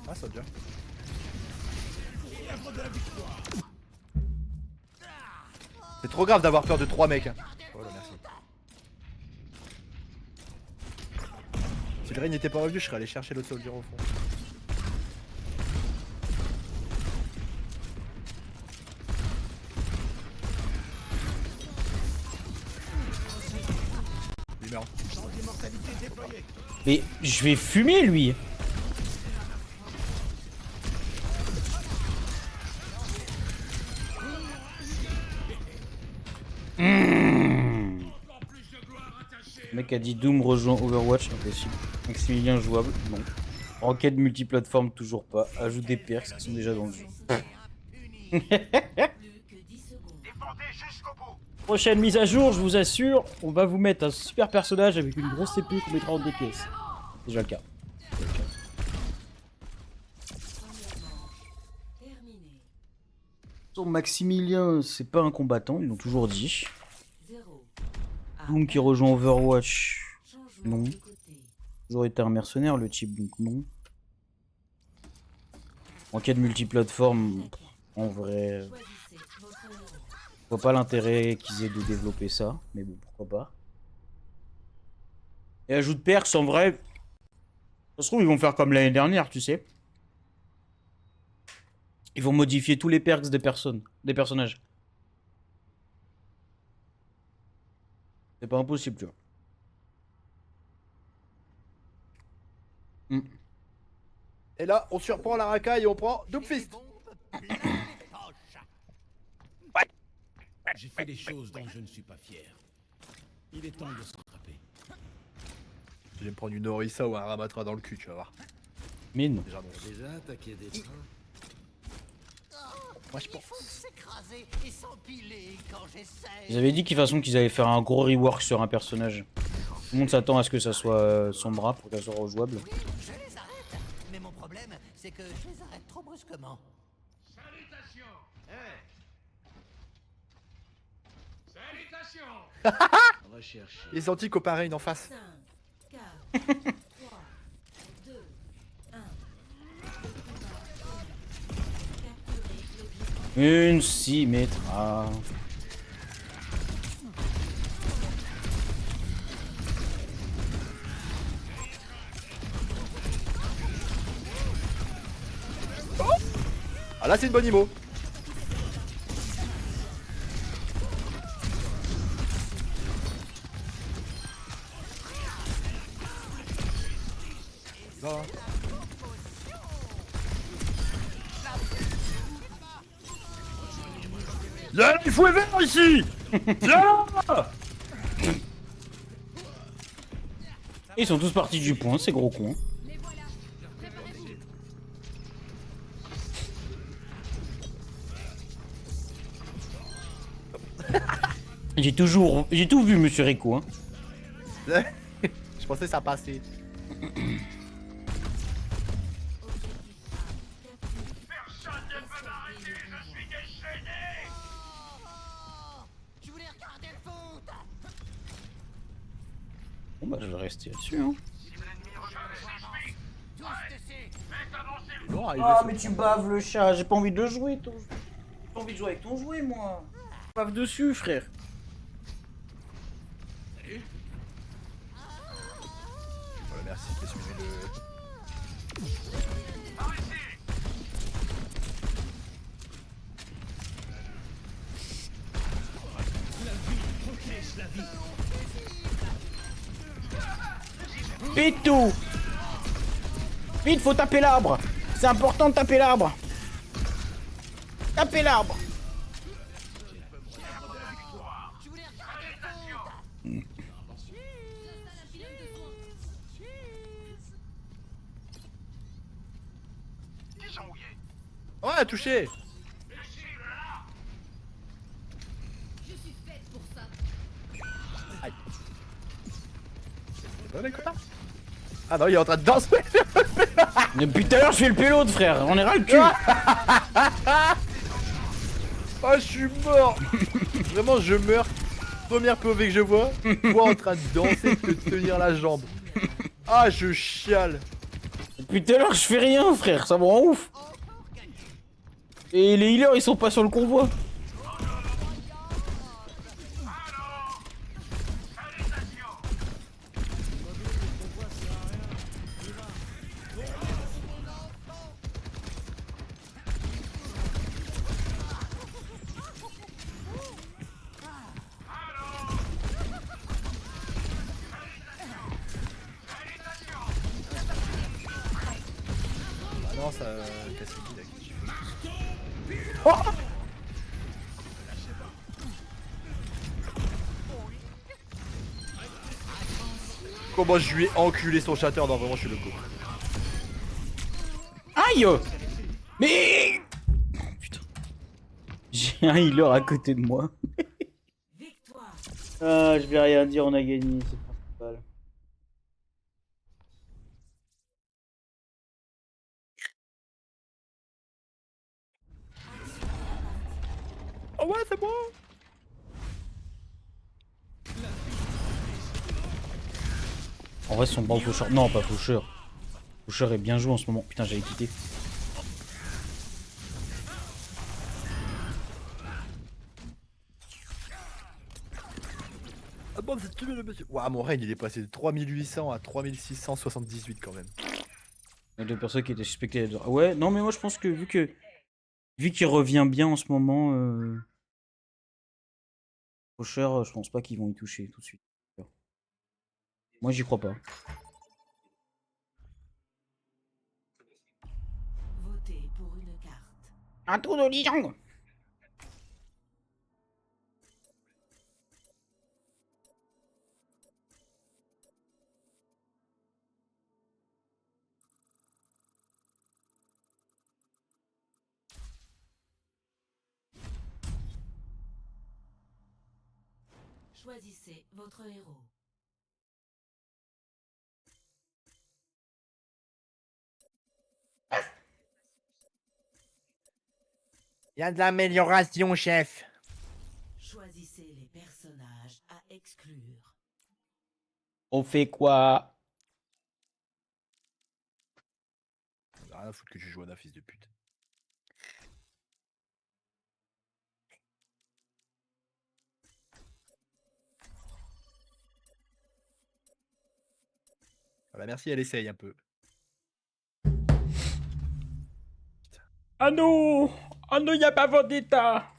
Ah, ça déjà. C'est trop grave d'avoir peur de 3 mecs. Hein. Voilà, merci. Si le raid n'était pas revenu, je serais allé chercher l'autre soldier au fond. Il meurt.
Mais je vais fumer lui. Le mec a dit Doom rejoint Overwatch, impossible. Maximilien jouable, non. Enquête multiplateforme, toujours pas. Ajoute des perks qui sont déjà dans le jeu.
Plus que 10 secondes.
Prochaine mise à jour, je vous assure, on va vous mettre un super personnage avec une grosse épée qu'on mettra en DPS. C'est déjà le cas.
Terminé.
Son Maximilien, c'est pas un combattant, ils l'ont toujours dit.
0.
Doom qui rejoint Overwatch,
Changement
non.
de côté.
Toujours été un mercenaire le type, donc non. Enquête multiplateforme, en vrai,
Choisissez votre héros.
je vois pas l'intérêt qu'ils aient de développer ça, mais bon, pourquoi pas. Et ajout de perks, en vrai, ça se trouve, ils vont faire comme l'année dernière, tu sais. Ils vont modifier tous les perks des personnages. C'est pas impossible, tu vois.
Et là, on surprend la racaille et on prend Doomfist.
J'ai fait des choses dont je ne suis pas fier. Il est temps de se rattraper.
Je vais me prendre une Orisa ou un Ramatra dans le cul, tu vas voir.
Mais non.
Déjà non.
Déjà attaqué des trains.
Moi je pense.
Ils avaient dit de toute façon qu'ils allaient faire un gros rework sur un personnage. Tout le monde s'attend à ce que ça soit son bras pour qu'elle soit rejouable.
Je les arrête, mais mon problème, c'est que je les arrête trop brusquement.
Salutations. Salutations.
Recherche.
Les anti-copareils en face.
5, 4, 3, 2, 1.
Une Symmetra.
Ah là c'est une bonne IMO. Il va, hein.
Là, il faut vert ici. Viens. Ils sont tous partis du point, ces gros cons.
Les voilà. Préparez-vous.
J'ai tout vu, monsieur Rico. Hein.
Je pensais que ça passait.
Je voulais regarder le foot.
Bon bah je vais rester là-dessus hein.
Non,
Ah mais tu baves le chat, j'ai pas envie de le jouer ton jouet. J'ai pas envie de jouer avec ton jouet moi. Bave dessus frère.
Voilà, merci, t'es suivi le...
Vite tout. Vite, faut taper l'arbre. C'est important de taper l'arbre. Tapez l'arbre.
Ouais, touché. Aïe. C'est pas mec copain. Ah non, il est en train de danser.
Depuis tout à l'heure, je fais le pélote, frère. On est ras le cul.
Oh, je suis mort. Vraiment, je meurs. Première POV que je vois, toi en train de danser, de te tenir la jambe. Ah, je chiale.
Depuis tout à l'heure, je fais rien, frère. Ça me rend ouf. Et les healers, ils sont pas sur le convoi.
Ah non, ça casse les couilles, là. Comment je lui ai enculé son shatter? Non, vraiment, je suis le con.
Aïe. Mais... Oh, putain. J'ai un healer à côté de moi.
Victoire.
Ah, je vais rien dire, on a gagné, c'est principal.
Oh ouais, c'est bon.
En vrai, son bon faucheur. Non, pas faucheur. Faucheur est bien joué en ce moment. Putain, j'avais quitté.
Ah bon, c'est tué le monsieur. Ouah, mon règne il est passé de 3800 à 3678 quand même.
Il y a deux personnes qui étaient suspectées. Ouais, non, mais moi je pense que vu qu'il revient bien en ce moment, faucheur, je pense pas qu'ils vont y toucher tout de suite. Moi, j'y crois pas.
Votez pour une carte.
Un tour de Lijiang.
Choisissez votre héros.
Y a de l'amélioration, chef.
Choisissez les personnages à exclure.
On fait quoi?
Rien à foutre que tu joues à un fils de pute. Ah bah merci, elle essaye un peu.
Ah non! Ah non, y a pas Vendetta!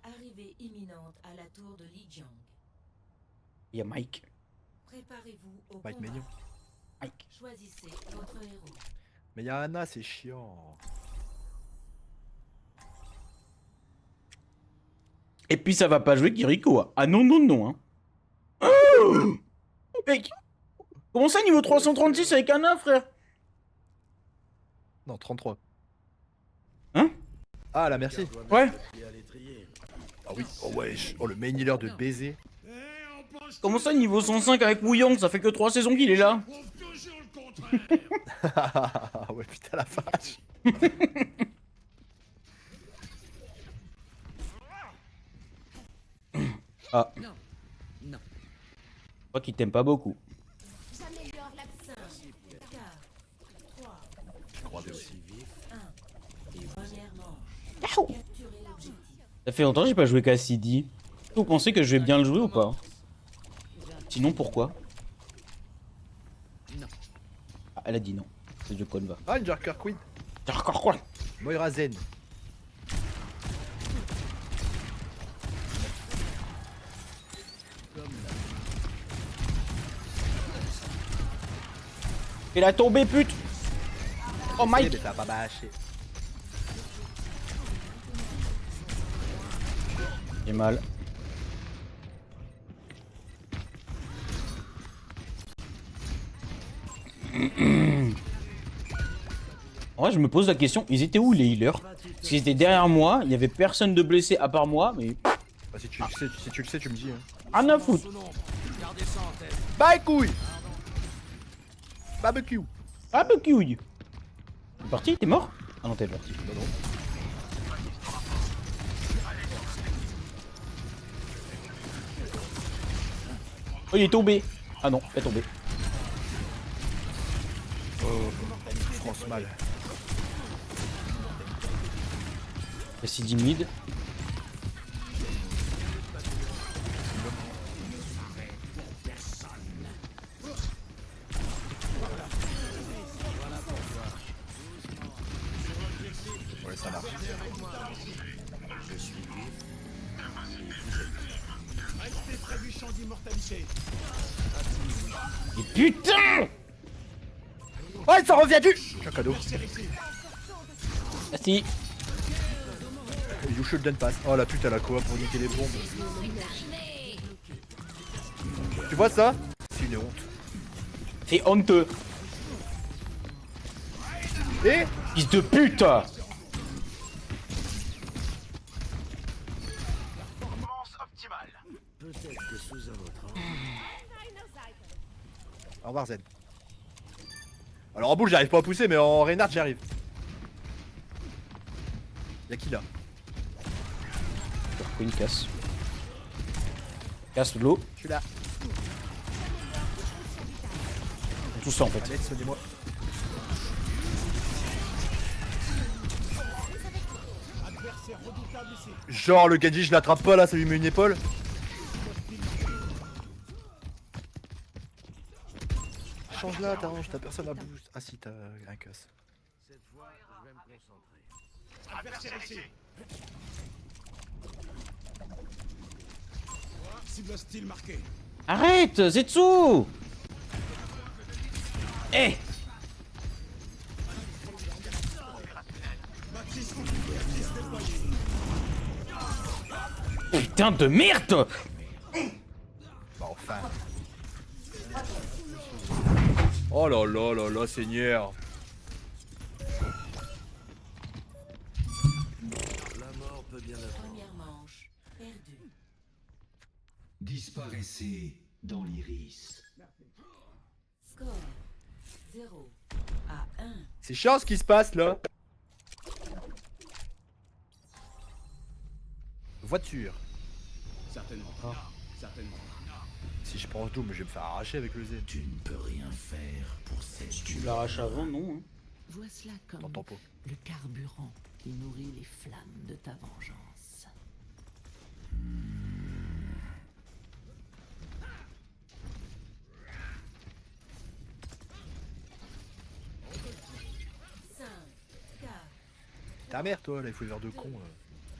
Arrivée imminente à la tour de Lijiang.
Y a Mike.
Préparez-vous au
Mike
combat.
Mignon.
Mike.
Choisissez votre héros.
Mais y a Anna, c'est chiant.
Et puis ça va pas jouer Kiriko. Hein. Ah non, non, non. Hein. Oh mec! Comment ça, niveau 336 avec Anna, frère?
Non, 33.
Hein?
Ah, la merci.
Ouais.
Ah oui, oh wesh, oh le main healer de baiser.
Comment ça, niveau 105 avec Wu Yang, ça fait que 3 saisons qu'il est là.
Ah ouais, putain la vache.
Ah. Je crois qu'il t'aime pas beaucoup.
J'améliore la
5, 4, 3,
Je croyais aussi.
1. Première manche. Capturez l'objectif.
Ça fait longtemps que j'ai pas joué Cassidy. Vous pensez que je vais bien le jouer ou pas? Sinon pourquoi? Ah, elle a dit non. C'est de quoi va.
Ah, une Jarker Queen.
Encore quoi?
Moira Zen.
Il a tombé pute. Oh Mike.
Mais t'as pas bâché.
J'ai mal. En vrai, je me pose la question, ils étaient où les healers? Parce qu'ils étaient derrière moi, il y avait personne de blessé à part moi, mais...
Bah, si tu le sais, tu me dis. Hein.
Rien à foutre.
Bye couille. Barbecue.
Ah bah couille. T'es parti? T'es mort? Ah non, t'es parti.
Non, non.
Oh, il est tombé. Ah non, il est tombé.
Oh, France mal.
Cassidy mid.
Ouais, ça marche.
Et putain!
Ouais, ça revient du. Un cadeau.
Merci.
You shouldn't pass. Oh la pute, elle a quoi pour niquer les bombes. Tu vois ça? C'est une honte.
C'est honteux.
Et
Fils de pute!
au revoir Zen. Alors en boule j'arrive pas à pousser mais en Reinhardt j'arrive. Y'a qui là?
Queen casse. Casse l'eau.
Je suis là.
Tout ça en fait.
Allez, soignez-moi. Genre le Genji je l'attrape pas là, ça lui met une épaule. Change là, t'arranges, t'as personne à boost. Ah si, t'as un casse.
Cette fois, je vais me concentrer. Cible hostile marqué.
Arrête, Zetsu! Eh! Putain de merde!
Bah enfin. Oh là là là là, Seigneur.
Première manche. Perdue.
Disparaissez dans l'iris.
Score 0 à 1.
C'est chiant ce qui se passe là. Voiture.
Certainement. Certainement.
Si je prends Doom, je vais me faire arracher avec le Z.
Tu ne peux rien faire pour cette
Tu l'arraches avant, non? Hein.
Vois cela comme
Dans ton pot.
le carburant qui nourrit les flammes de ta vengeance. Cinq, 4,
Ta mère toi, là, il faut le verre de con.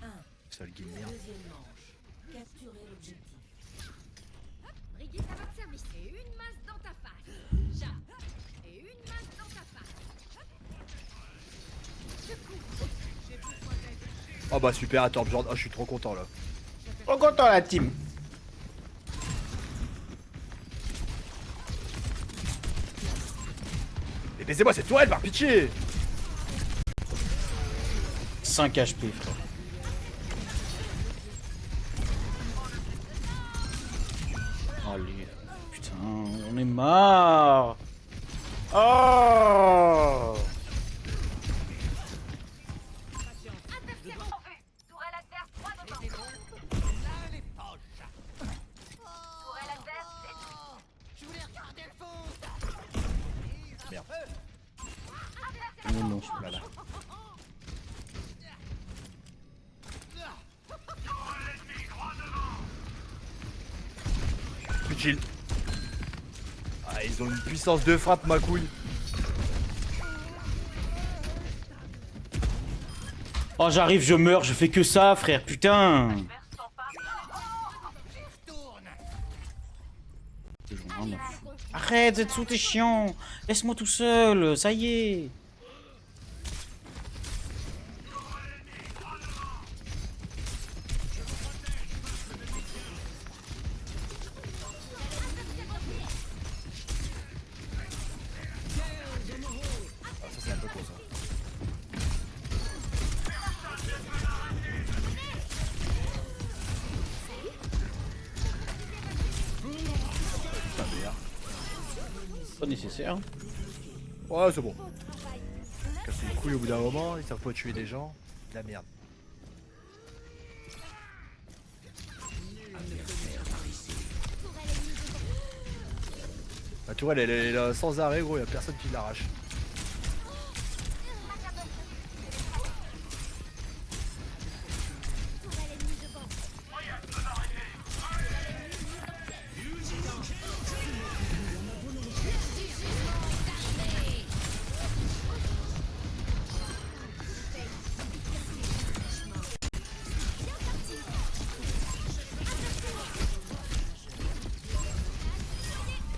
1.
Sale game merde.
Deuxième manche. Capturez l'objectif.
Brigitte à votre service. Et une masse dans ta face. Chat. Et une masse dans ta face.
Oh bah super, attends, genre, oh, je suis trop content là.
Trop content la team!
Mais baisez-moi cette tourelle par pitié.
5 HP frère. J'en ai marre. Oh.
Tourelle adverse 3 devant. Tourelle adverse
Je voulais regarder le foot.
Merde.
On est bon, celui-là.
Voilà. Plus de shield. Ah, ils ont une puissance de frappe, ma couille.
Oh, j'arrive, je meurs, je fais que ça, frère, putain. J'en ai rien à foutre. Arrête, Zetsu, t'es chiant. Laisse-moi tout seul, ça y est.
Ah, ça c'est un peu con ça.
Pas nécessaire.
Ouais, c'est bon. Casser les couilles au bout d'un moment, ils savent pas tuer des gens. De la merde. La tourelle elle est là sans arrêt gros, y'a personne qui l'arrache.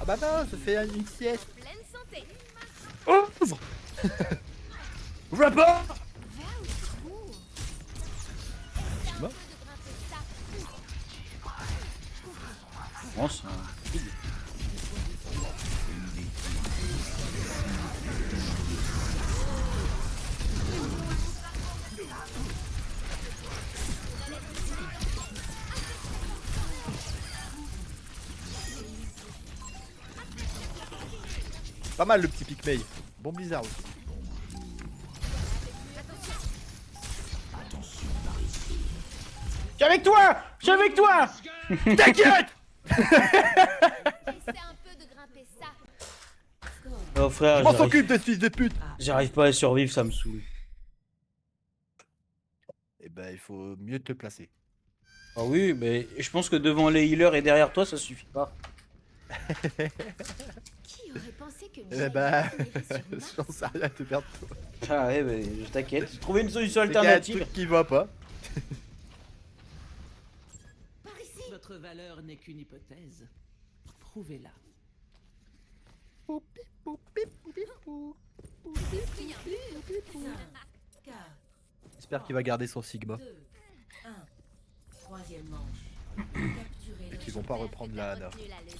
Ah bah non, ça fait une sieste.
pleine santé.
Ouvre. Ouvre la porte. Excuse-moi.
Oh, c'est un...
Pas mal le petit Picmay. Bon blizzard aussi.
Je suis avec toi. Je suis avec toi.
T'inquiète.
Essaie un peu de grimper ça.
Oh frère,
Je m'en s'occupe de ce fils de pute.
j'arrive pas à survivre, ça me saoule.
Eh ben il faut mieux te placer.
Ah oui, mais je pense que devant les healers et derrière toi, ça suffit pas.
Qui aurait pensé que
Eh ben,
finirait sur Mars
j'en sais rien de perdre toi.
Ah ouais, mais je t'inquiète. J'ai trouvé une solution
Il y a un
alternative.
truc qui va pas.
Par ici.
Votre valeur n'est qu'une hypothèse. Prouvez-la.
J'espère qu'il va garder son Sigma.
2, 1. Troisième manche. Capturez
Et qu'ils vont pas reprendre la Hana.
Retenu la leçon.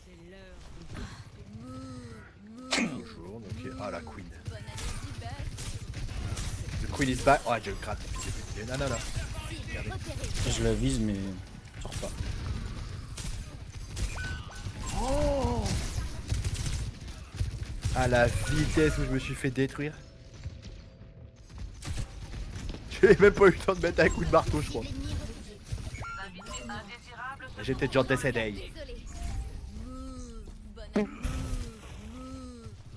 C'est l'heure.
Bonjour, donc ah la Queen.
Bonne année, Dibble.
The Queen is back. Oh, je le gratte. Il y a une Hana là.
Cible repérée.
Je la vise, mais je sors pas.
À la vitesse où je me suis fait détruire. J'ai même pas eu le temps de mettre un coup de marteau, je crois.
L'ennemi retiré.
J'ai peut-être déjà décédé.
Désolé. Bonne année.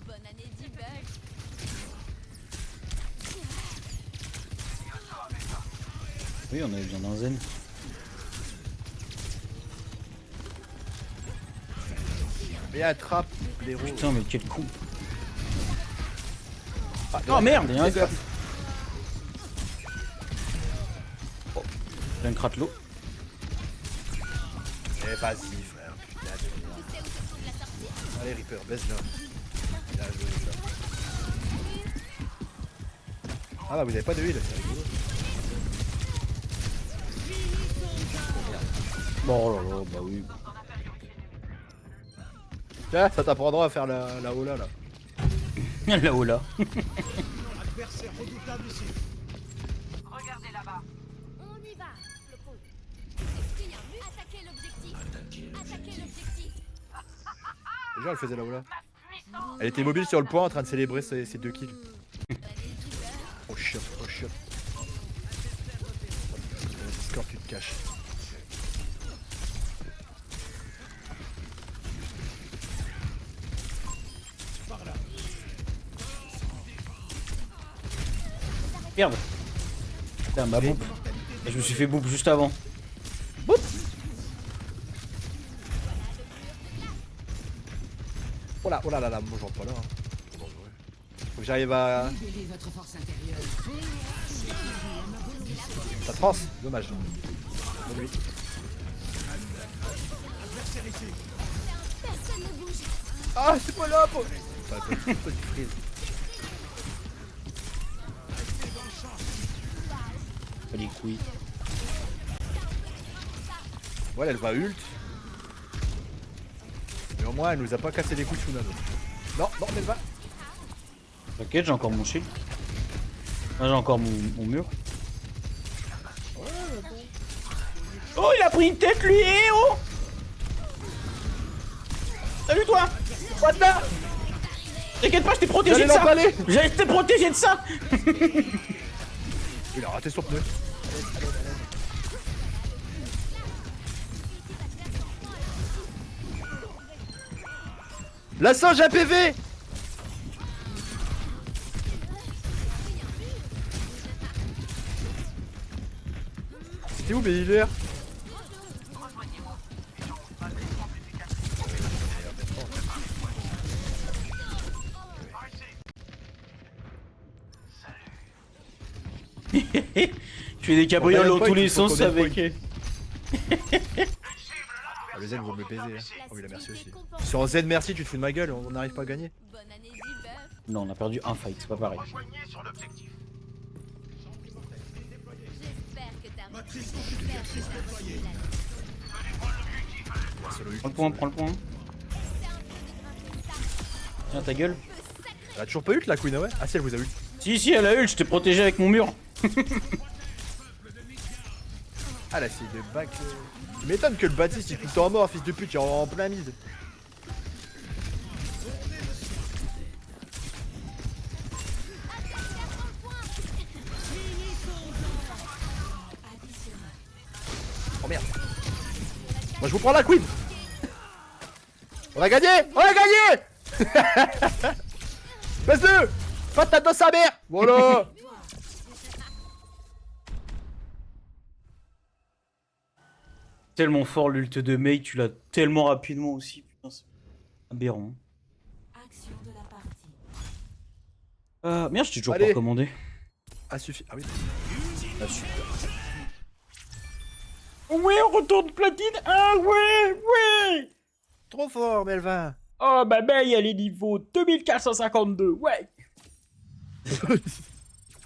Bonne année, Dibble.
Oui, on avait besoin d'un zen.
Mais attrape, blaireau.
Putain, mais quel con.
Ah,
Oh merde, il y a un
qu'est-ce
gars.
qui se
Oh, j'ai un cratelo.
passe Eh vas-y frère, putain de merde.
Tu sais où se trouve la sortie?
Allez Reaper, baisse-le. Bien joué ça. Ah bah vous avez pas de heal, c'est rigolo.
Bon, oh là là, bah oui.
Tiens, ça t'apprendra à faire la hola là.
Là-haut là.
Adversaire redoutable ici.
On y va, Flocon. C'est fini. Attaquez l'objectif. Attaquez l'objectif.
Déjà, elle faisait là-haut là. Elle était immobile sur le point en train de célébrer ses 2 kills. Oh shit, oh shit. Score, tu te caches.
Merde. Putain, ma boum. Et je me suis fait boum juste avant. Boum.
Oh là, oh là là là, moi j'en pas là. Hein. Bon, ouais. Faut que j'arrive à.
Libérez votre force intérieure.
Ça trans, dommage. Bon, lui. Ah, c'est pas là, pour. Ça va être un petit freeze.
Pas les couilles.
Voilà, elle va ult. Mais au moins, elle nous a pas cassé les couilles sous la main. Non, non, mais elle va.
T'inquiète, j'ai encore mon shield. Moi j'ai encore mon mur. Oh, il a pris une tête lui, eh oh. Salut toi.
What the.
T'inquiète pas, je t'ai protégé
J'allais
de ça.
l'empaler.
J'ai été protégé de ça.
Il a raté son pneu. La singe à PV. C'était où mes healers?
Je fais des cabrioles
On a
dans
pas
tous
qu'il
les
faut
sens
qu'on ait
avec.
Ah, le zen vaut me baiser. Hein. Oh, il a merci aussi. Sur zen merci, tu te fous de ma gueule, on n'arrive pas à gagner.
Bonne année d'hiver.
Non, on a perdu un fight, c'est pas pareil.
J'espère que t'as reçu
Prends le point, prends le point. Tiens ta gueule.
Elle a toujours pas ult la queen, ah ouais? Ah si, elle vous a ult.
Si, elle a eu, je t'ai protégé avec mon mur.
Ah là, c'est de back. Tu m'étonnes que le Baptiste il est tout le temps mort, fils de pute, il est en plein mid. Oh merde. Moi je vous prends la queen. On a gagné. On a gagné. Passe-le. Patate dans sa mère. Voilà.
Tellement fort l'ult de Mei, tu l'as tellement rapidement aussi, putain, c'est aberrant.
Action de la partie.
Merde, je t'ai toujours
Allez.
pas recommandé.
Ah suffit. Ah oui.
Ah super. Ouais, on retourne platine. Ah ouais.
Trop fort, Melvin.
Oh bah Mei, elle est niveau 2452, ouais.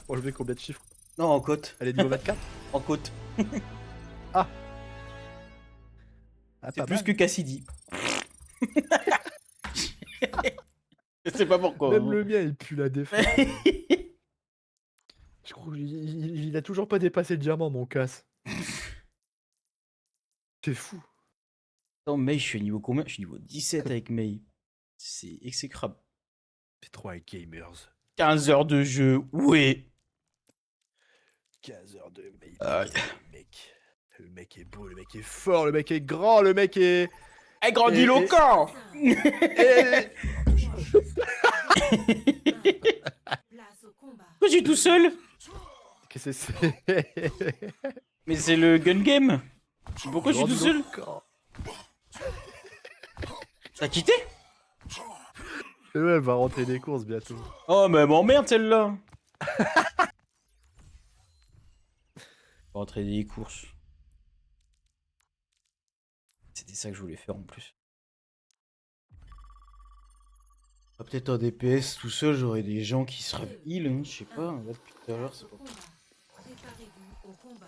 On lever combien de chiffres?
Non, en côte.
Elle est niveau 24.
En côte.
Ah,
C'est
pas
plus
mal.
que Cassidy. Je sais pas pourquoi.
Même
hein.
le mien, il pue la défense. Je crois qu'il a toujours pas dépassé le diamant, mon casse. C'est fou.
Attends, Mei, je suis niveau combien? Je suis niveau 17 avec Mei. C'est exécrable.
C'est trop un gamers.
15 heures de jeu, ouais.
15 heures de mec.
Aïe.
Le mec est beau, le mec est fort, le mec est grand, le mec est.
Eh, grandiloquent.
Eh,
Place au combat.
Pourquoi je suis tout seul?
Qu'est-ce que c'est?
Mais c'est le gun game. Pourquoi je suis tout seul? T'as quitté?
Et ouais, elle va rentrer des courses bientôt.
Oh mais elle m'emmerde celle-là. Rentrer des courses. C'était ça que je voulais faire en plus. Ah, peut-être en DPS tout seul j'aurais des gens qui seraient heal, hein, je sais pas, là depuis tout à l'heure c'est pas.
Combat. Préparez-vous au combat.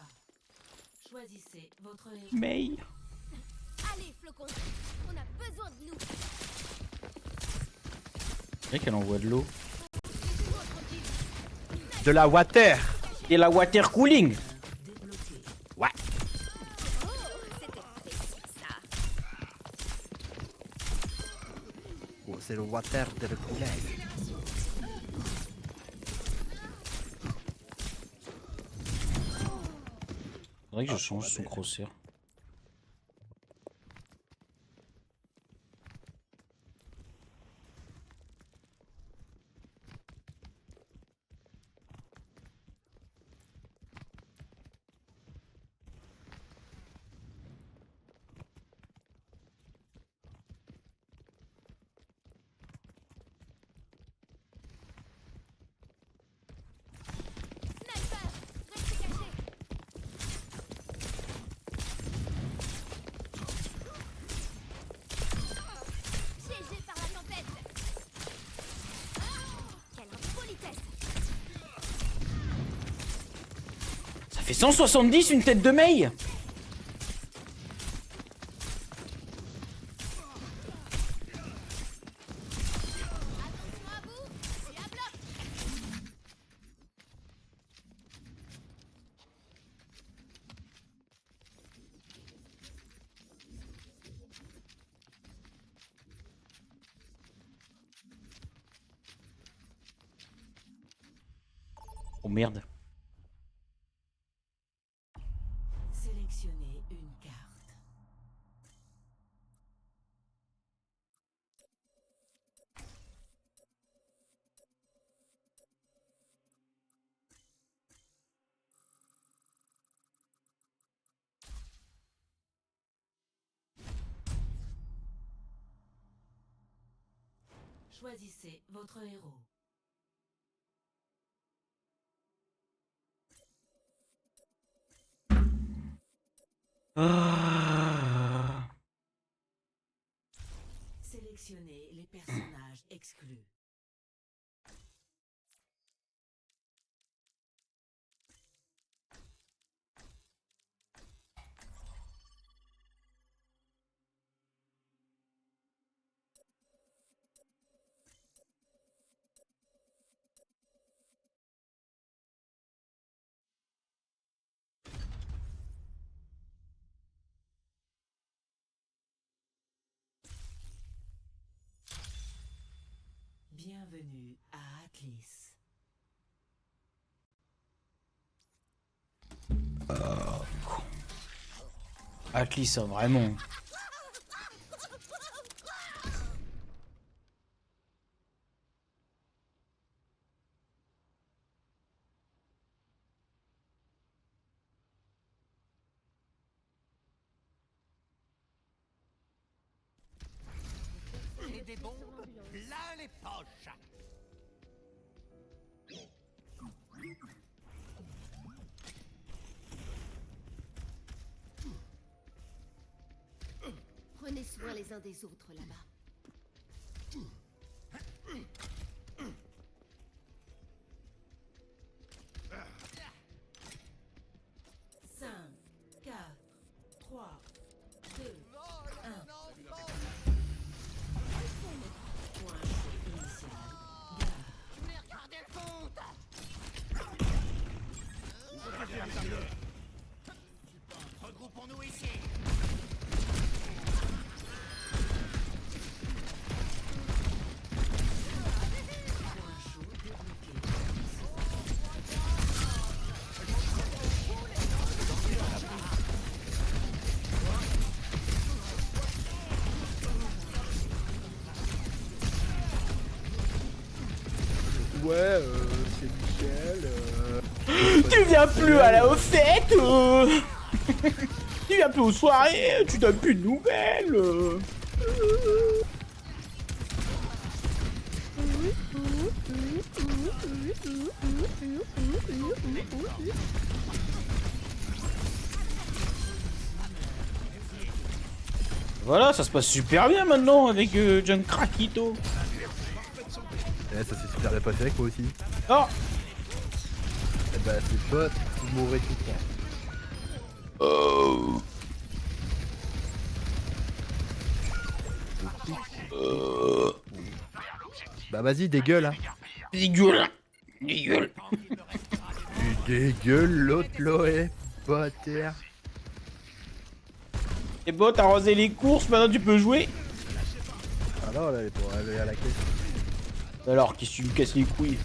Choisissez votre héros.
Mais
Allez, flocon, on a besoin de nous.
c'est vrai qu'elle envoie de l'eau.
De la water.
Et la water cooling.
Oh, c'était précis, ça.
le water de le poulet.
Faudrait que je change son crosshair.
Sniper, restez caché. Piégé par la tempête. Quelle impolitesse.
Ça fait 170 une tête de mail.
Attention à vous, c'est à bloc.
Oh merde.
Sélectionnez une carte. Choisissez votre héros.
Ah.
Sélectionnez les personnages exclus. Bienvenue à Atlas.
Atli, ça vraiment.
Et des bombes plein les poches.
Prenez soin les uns des autres là-bas.
5, 4, 3, 2, 1. Point initial. Gare.
Je voulais regarder le foot. Regroupons-nous ici.
Point chaud débloqué.
Ouais, c'est Michel.
Tu viens plus à la fête. Tu viens plus aux soirées. Tu donnes plus de nouvelles. Voilà, ça se passe super bien maintenant avec John Krakito.
Eh, ça s'est super bien passé avec moi aussi.
Oh,
Eh bah, c'est pas, vous mourrez tout le temps. Bah, vas-y, dégueule, hein.
dégueule. Dégueule.
Tu dégueules l'autre, Loé. Pas à terre.
C'est bon, t'as arrosé les courses, maintenant tu peux jouer.
Ah Non, là, pour aller à la caisse.
Alors, qu'est-ce que tu me casses les couilles?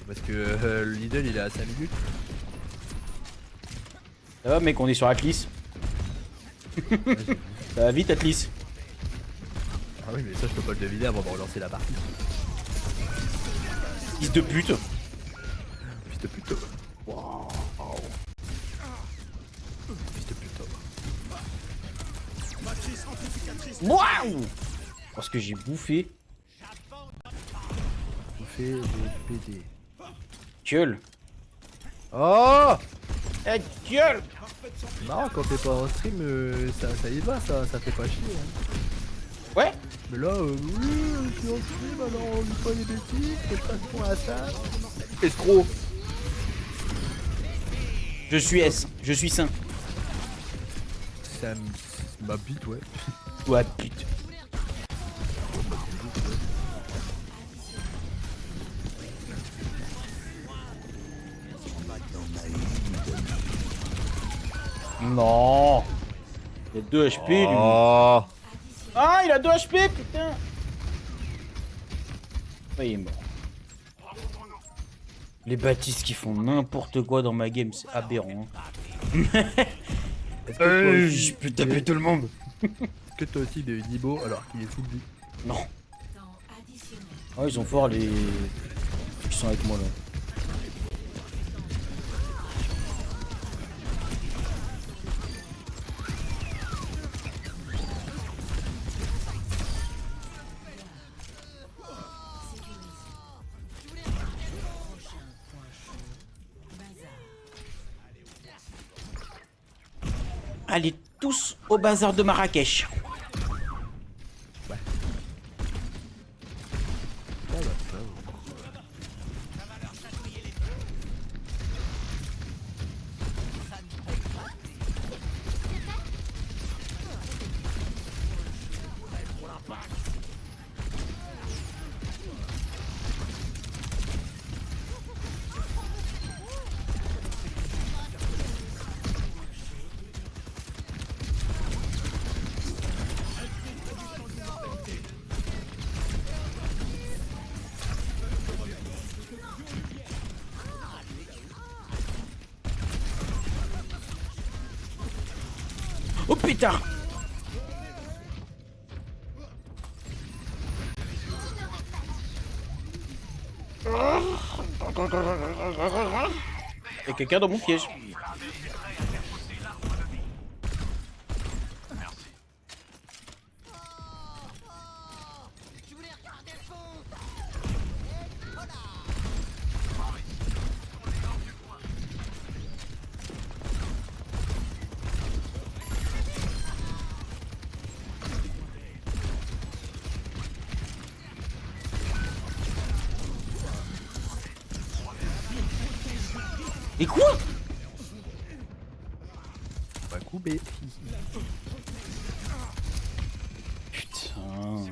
Parce que le Lidl il est à 5 minutes.
Ça va, mec, on est sur Atlas. Ça va vite, Atlas.
Ah oui, mais ça, je peux pas le deviner avant de relancer la partie.
Fils de pute.
Fils de pute. Wow. Fils de pute.
Waouh! Parce que j'ai bouffé.
Bouffé des PD.
Gueule.
Oh!
Eh, gueule!
Non, quand t'es pas en stream, ça y va, ça fait pas chier. Hein.
Ouais?
Mais là, oui, je suis en stream, alors on dit pas les bêtises, c'est pas pour à ça. Escroc!
Je suis S, je suis sain.
Ça ma bite, ouais.
Toi, pute. Non. Il a 2 HP lui.
Oh!
Ah, il a 2 HP, putain. Ah, il est mort. Les bâtisses qui font n'importe quoi dans ma game, c'est aberrant.
Est-ce que toi aussi,
Je peux taper tout le monde.
est-ce que toi aussi il est Nibo alors qu'il est full vie?
Non.
Temps additionnel.
Ah, ils sont forts les... qui sont avec moi là. Allez tous au bazar de Marrakech. Oh putain! Il y a quelqu'un dans mon piège. Et quoi?
Pas coupé.
Putain.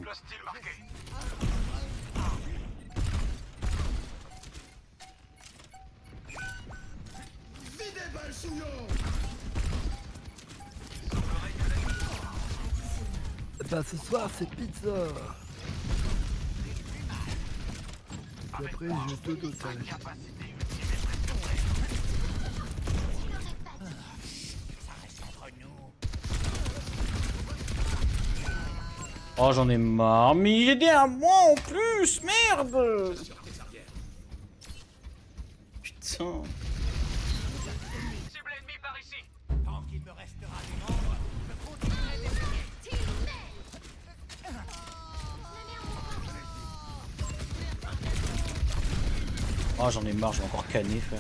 Bah ce soir c'est pizza. Et après je te donne.
Oh j'en ai marre, mais il est derrière moi en plus, merde. Putain.
Cible ennemi par ici.
Tant qu'il me restera du nombre, je continuerai d'essayer.
Oh j'en ai marre, je vais encore canner frère.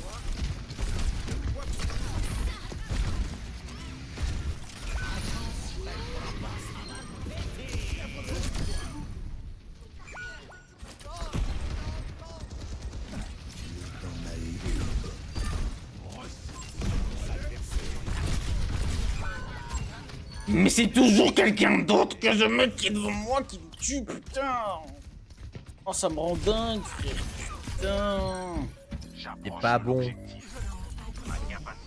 Mais c'est toujours quelqu'un d'autre que je mets qui est devant moi qui me tue, putain. Oh ça me rend dingue frère, putain.
T'es pas bon.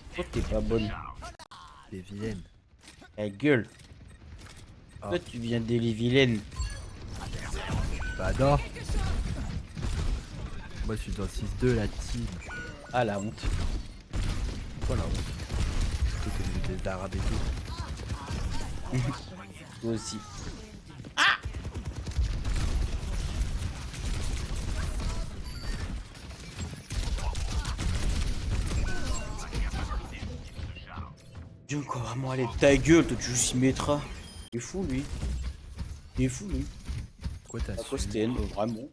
Pourquoi t'es pas bonne?
T'es vilaine.
Ta gueule.
Ah.
Toi tu viens des vilaines.
Bah non. Moi je suis dans le 6-2 la team.
Ah la honte.
Voilà. Surtout que j'ai des arabes et tout.
Toi aussi. Dieu, quoi, vraiment, allez, ta gueule, toi, tu joues Symmetra. Il est fou, lui. Il est fou, lui.
Quoi
À quoi
t'insultes?
c'était vraiment.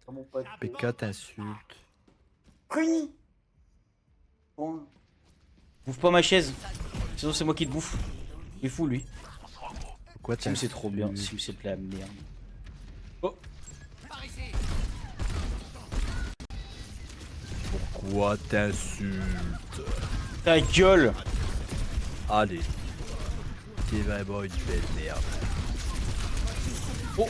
Vraiment pas de
PK t'insulte.
Connie. Bon. Bouffe pas ma chaise. Sinon, c'est moi qui te bouffe. Il est fou, lui.
Quoi
Sim, c'est
t'insulte?
trop bien. Sim, c'est de la merde. Oh.
Pourquoi t'insultes?
Ta gueule.
Allez. T'es vraiment une belle merde.
Oh.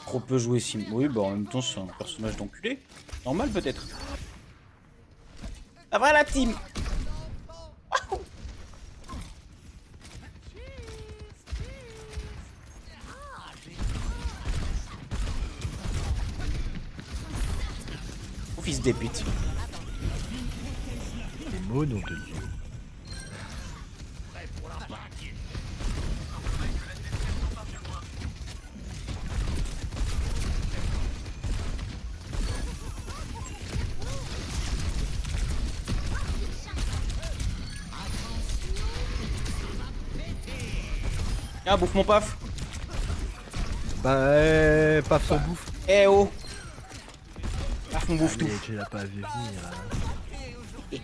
Trop peu joué Sim. Oui, bah en même temps, c'est un personnage d'enculé. Normal, peut-être. Après la team. Oh, fils des putes.
Les mots, nom de Dieu.
Ah, bouffe mon paf.
Bah, paf son bouffe.
Eh oh. Paf, on bouffe tout.
Mais tu l'as pas vu venir. Hein.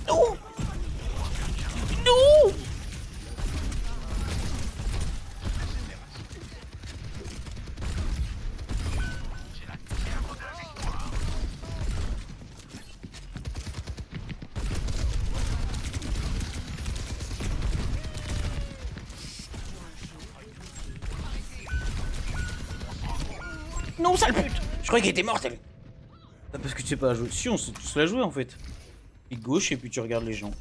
Non. Non. Non, sale pute. Je croyais qu'elle était morte, elle. Ah, parce que tu sais pas jouer. Si, on sait tous la jouer, en fait. Clic gauche et puis tu regardes les gens.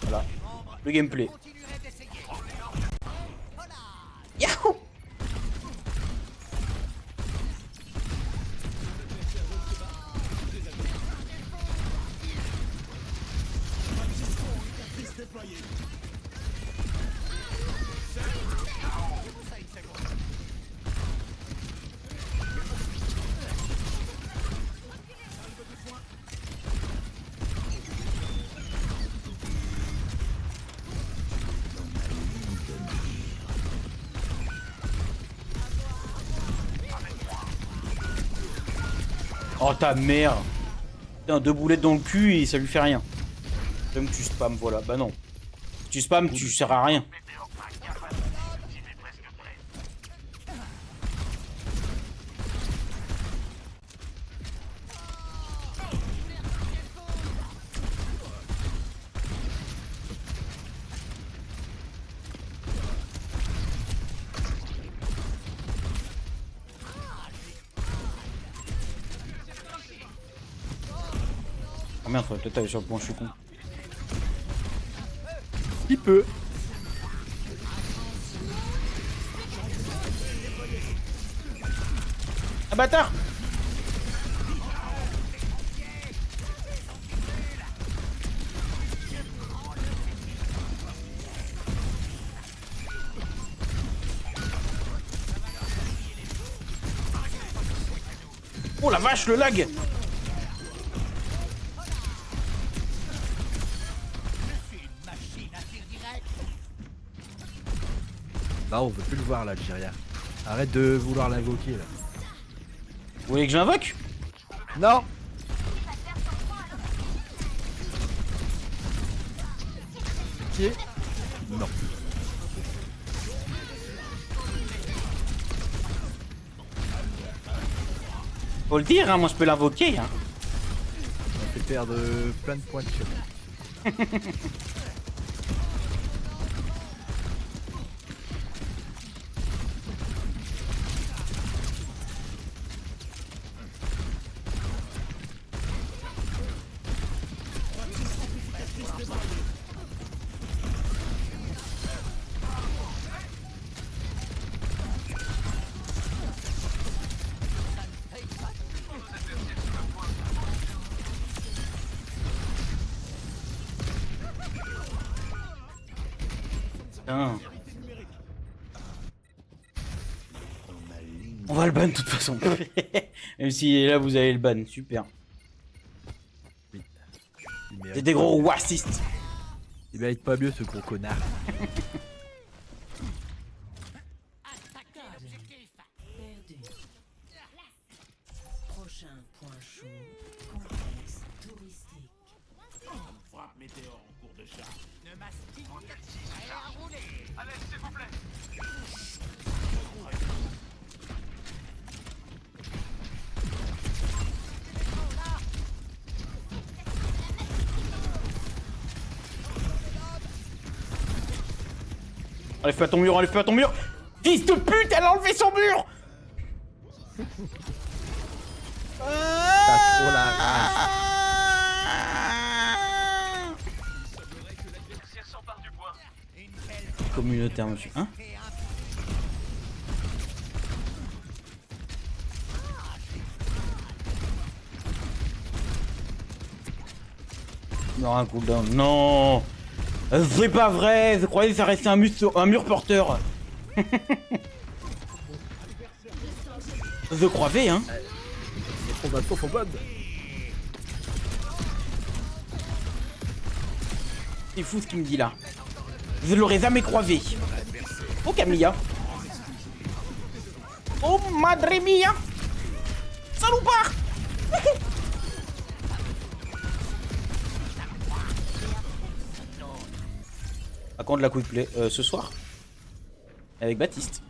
Voilà. Le gameplay. Yahoo! Oh ta mère! Putain, 2 boulettes dans le cul et ça lui fait rien. Comme tu spams, voilà. Bah non. Si tu spams, tu sers à rien. Oh merde, faudrait peut-être aller sur le point, je suis con.
Il peut.
Ah bâtard! Oh la vache, le lag!
Là, on veut plus le voir, l'Algérien. Arrête de vouloir l'invoquer, là.
Vous voulez que j'invoque?
Non. entier? Non.
Faut le dire, hein, moi je peux l'invoquer. Hein.
Ça fait perdre plein de points de chute.
Putain. On va le ban de toute façon. Même si là vous avez le ban, super.
Oui.
C'est des gros wassistes.
Il mérite pas mieux ce gros connard.
Perdu. Prochain point chaud. Complexe touristique.
Frappe météore en cours de chat.
Enlève pas ton mur, enlève pas ton mur. Fils de pute, elle a enlevé son mur.
T'as trop la race.
Communautaire, monsieur. Hein? Non, un cooldown. Non! C'est pas vrai! Je croyais que ça restait un mur porteur. Je croyais, hein?
Les combattants sont bonnes.
C'est fou ce qu'il me dit là. Je l'aurais jamais croisé. Oh Camilla. Oh madre mia. Salopard. À quand de la quick play ce soir? Avec Baptiste.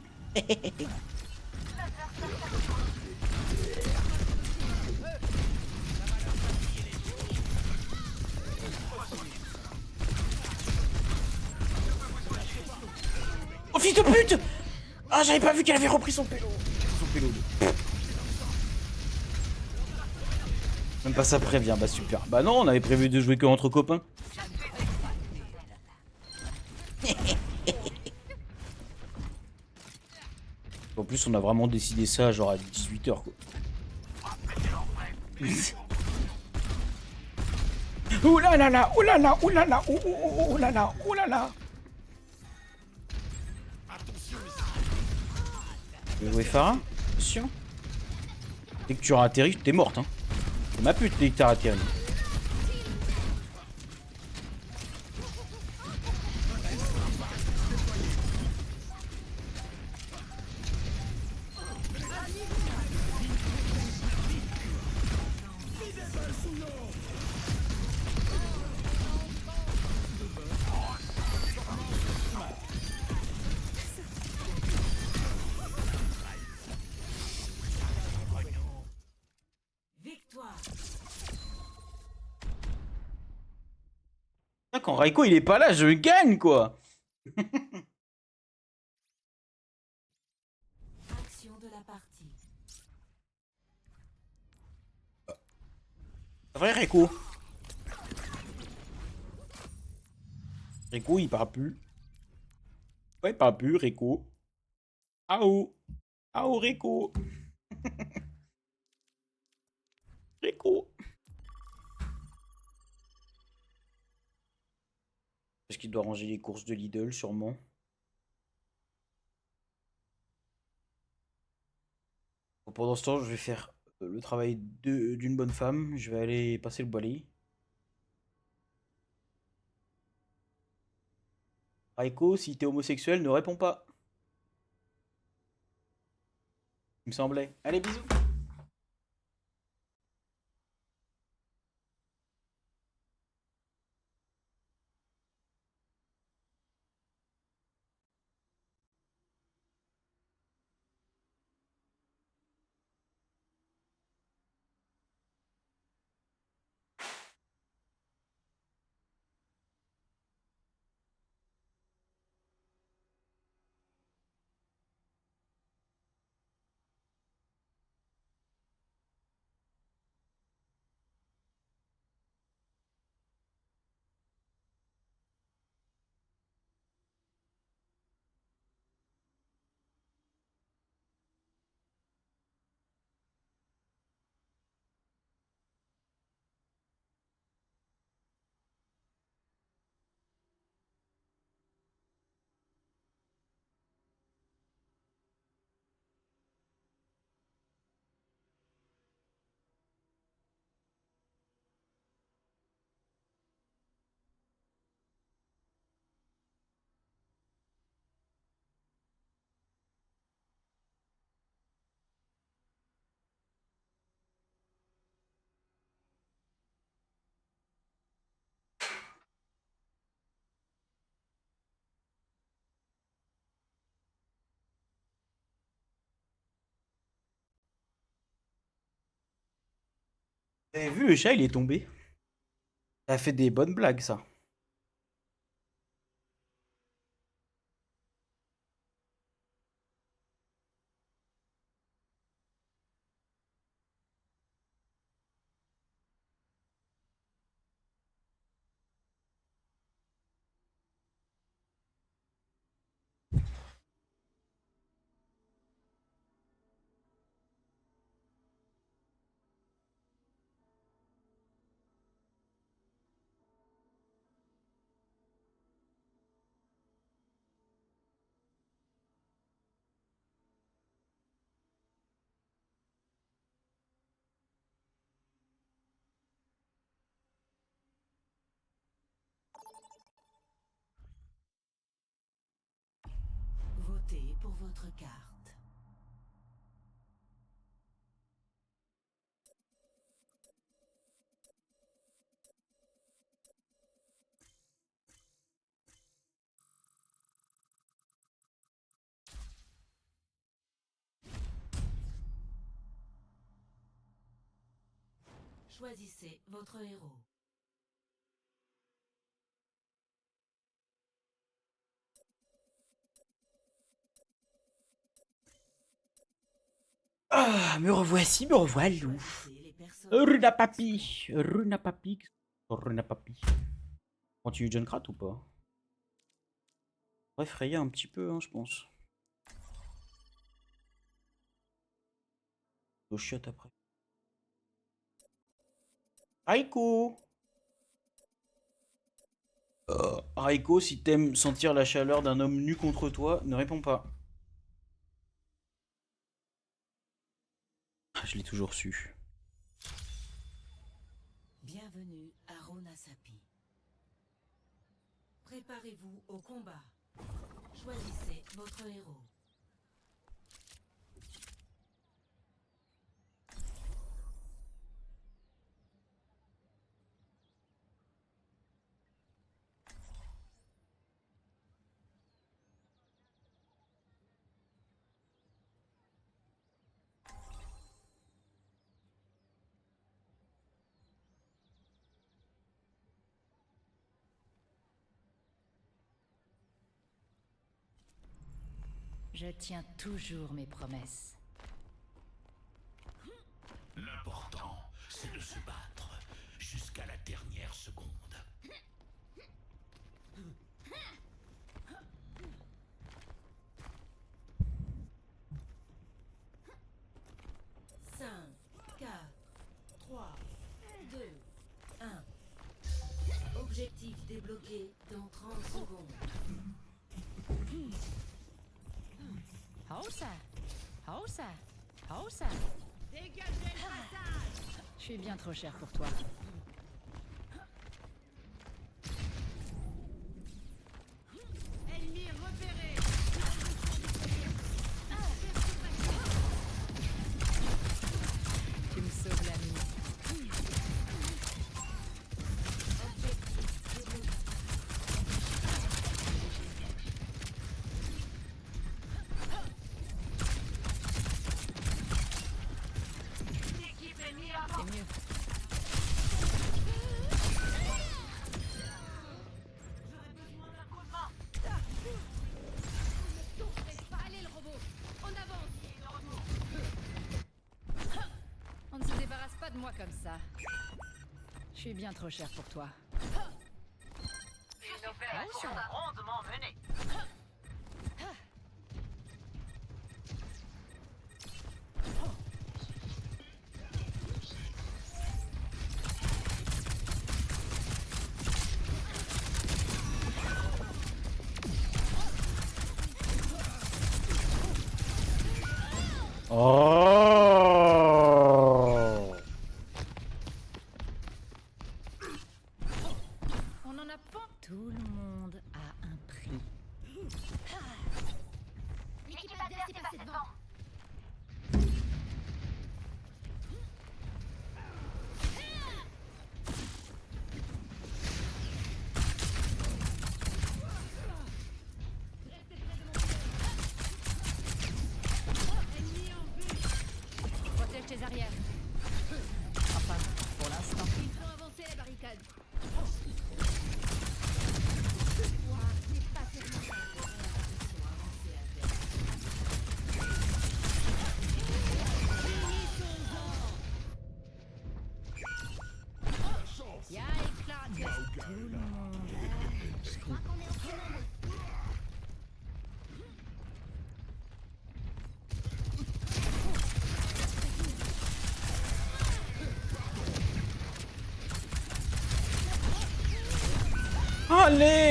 Oh fils de pute! Ah j'avais pas vu qu'elle avait repris son pélo. Son pélo. Même pas ça prévient, bah super. Bah non, on avait prévu de jouer que entre copains. En plus on a vraiment décidé ça genre à 18 h quoi. Ouh là là là, ouh là là, ouh là là, ouh là là, ouh là là. Tu veux jouer Pharah? Attention. Dès que tu auras atterri, t'es morte hein. C'est ma pute dès que t'as atterri.
Victoire.
Ah, quand Raiko il est pas là, je gagne quoi.
Action de la partie.
C'est vrai Raiko. Raiko il parle plus. Ouais il parle plus Raiko. Aou. Aou Raiko. Raiko. Parce qu'il doit ranger les courses de Lidl sûrement. Bon, pendant ce temps je vais faire le travail d'une bonne femme. Je vais aller passer le balai. Raiko, si t'es homosexuel, ne réponds pas. Il me semblait. Allez, bisous. Vous avez vu, le chat, il est tombé. Ça a fait des bonnes blagues, ça.
Votez pour votre carte. Choisissez votre héros.
Ah, me revoici, me revoilà.
Choisissez les personnes.
Runa Papi. Runa Papi. Runa Papi. Continue John Krat ou pas? On va effrayer un petit peu, hein, je pense. Au chiottes après. Aiko! Aiko, si t'aimes sentir la chaleur d'un homme nu contre toi, ne réponds pas. Ah, je l'ai toujours su.
Bienvenue à Ronasapi. Préparez-vous au combat. Choisissez votre héros.
Je tiens toujours mes promesses.
L'important, c'est de se battre jusqu'à la dernière seconde.
5, 4, 3, 2, 1. Objectif débloqué dans 30 secondes.
Hausa, Hausa, Hausa. Dégagez le passage. Je suis bien trop cher pour toi. Ennemi repéré. Tu me sauves la nuit. C'est mieux. Allez le robot, on avance. On ne se débarrasse pas de moi comme ça. Je suis bien trop cher pour toi.
Une opération rondement menée.
Oh!
On en a pas. Tout le monde a un prix. L'équipe adverse est passée devant.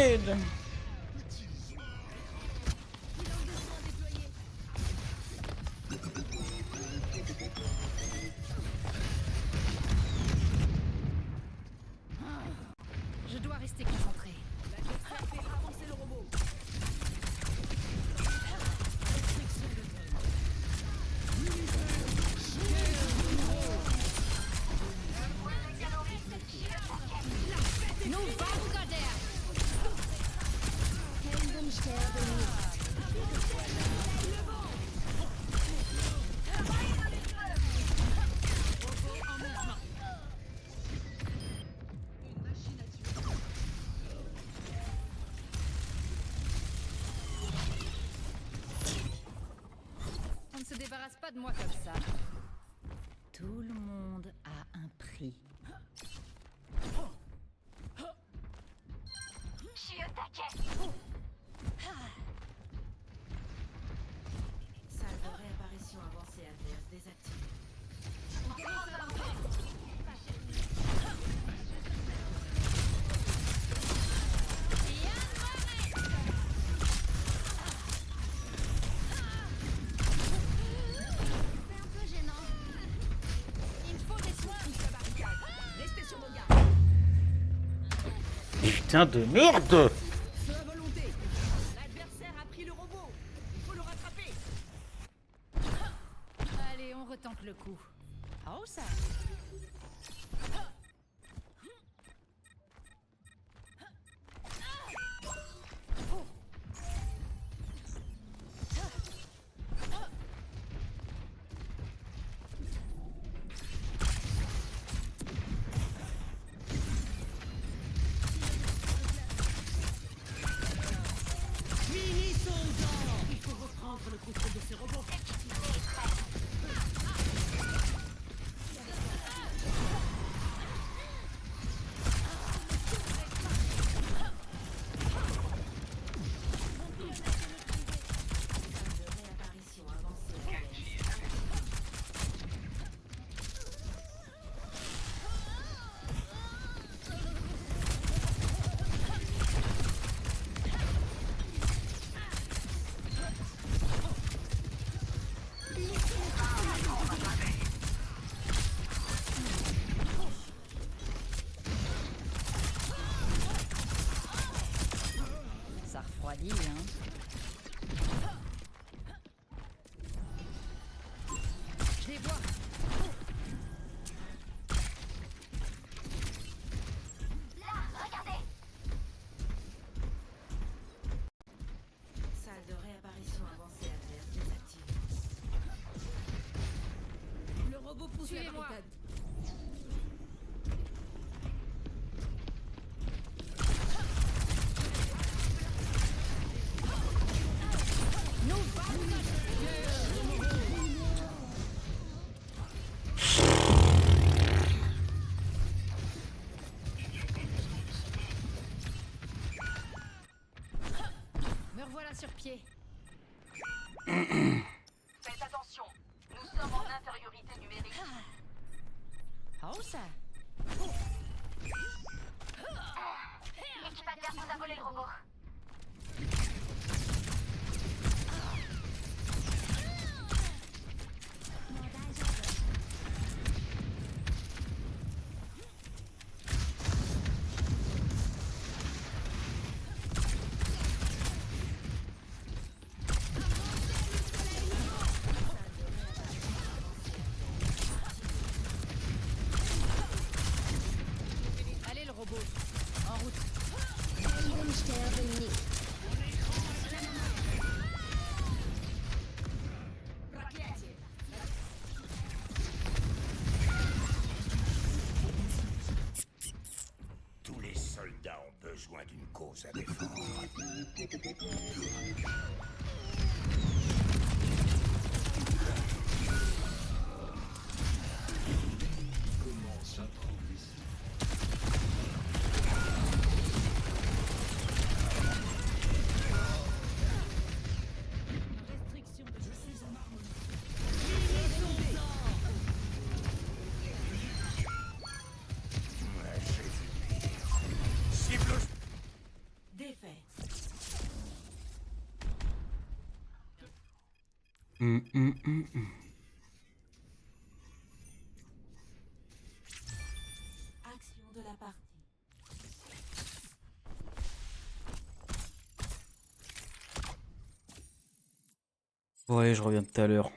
l'aide.
Je dois rester concentré.
L'adversaire fait avancer le robot.
Nous vamos Gader. On ne se débarrasse pas de moi comme ça. Tout le monde a un prix.
Salle de réapparition avancée adverse désactivée.
C'est un peu gênant. Il me faut des soins.
Restez sur vos gardes.
Putain de merde.
Feu à volonté. L'adversaire a pris le robot. Il faut le rattraper.
Allez, on retente le coup. Oh ça.
Il faut reprendre le contrôle de ces robots. Salle de réapparition avancée adverse.
Ça refroidit, hein. Je les vois.
Salle de réapparition avancée adverse désactivée. Le robot pousse la
Suivez-moi.
barricade.
Nous vamos. Me revoilà sur pied.
Faites attention, nous sommes en infériorité numérique.
Oh ça.
L'équipe adverse nous a volé le robot.
Allez le robot. En route.
Tous les soldats ont besoin d'une cause à défendre.
Défaite. Action de la partie.
Bon allez, je reviens tout à l'heure.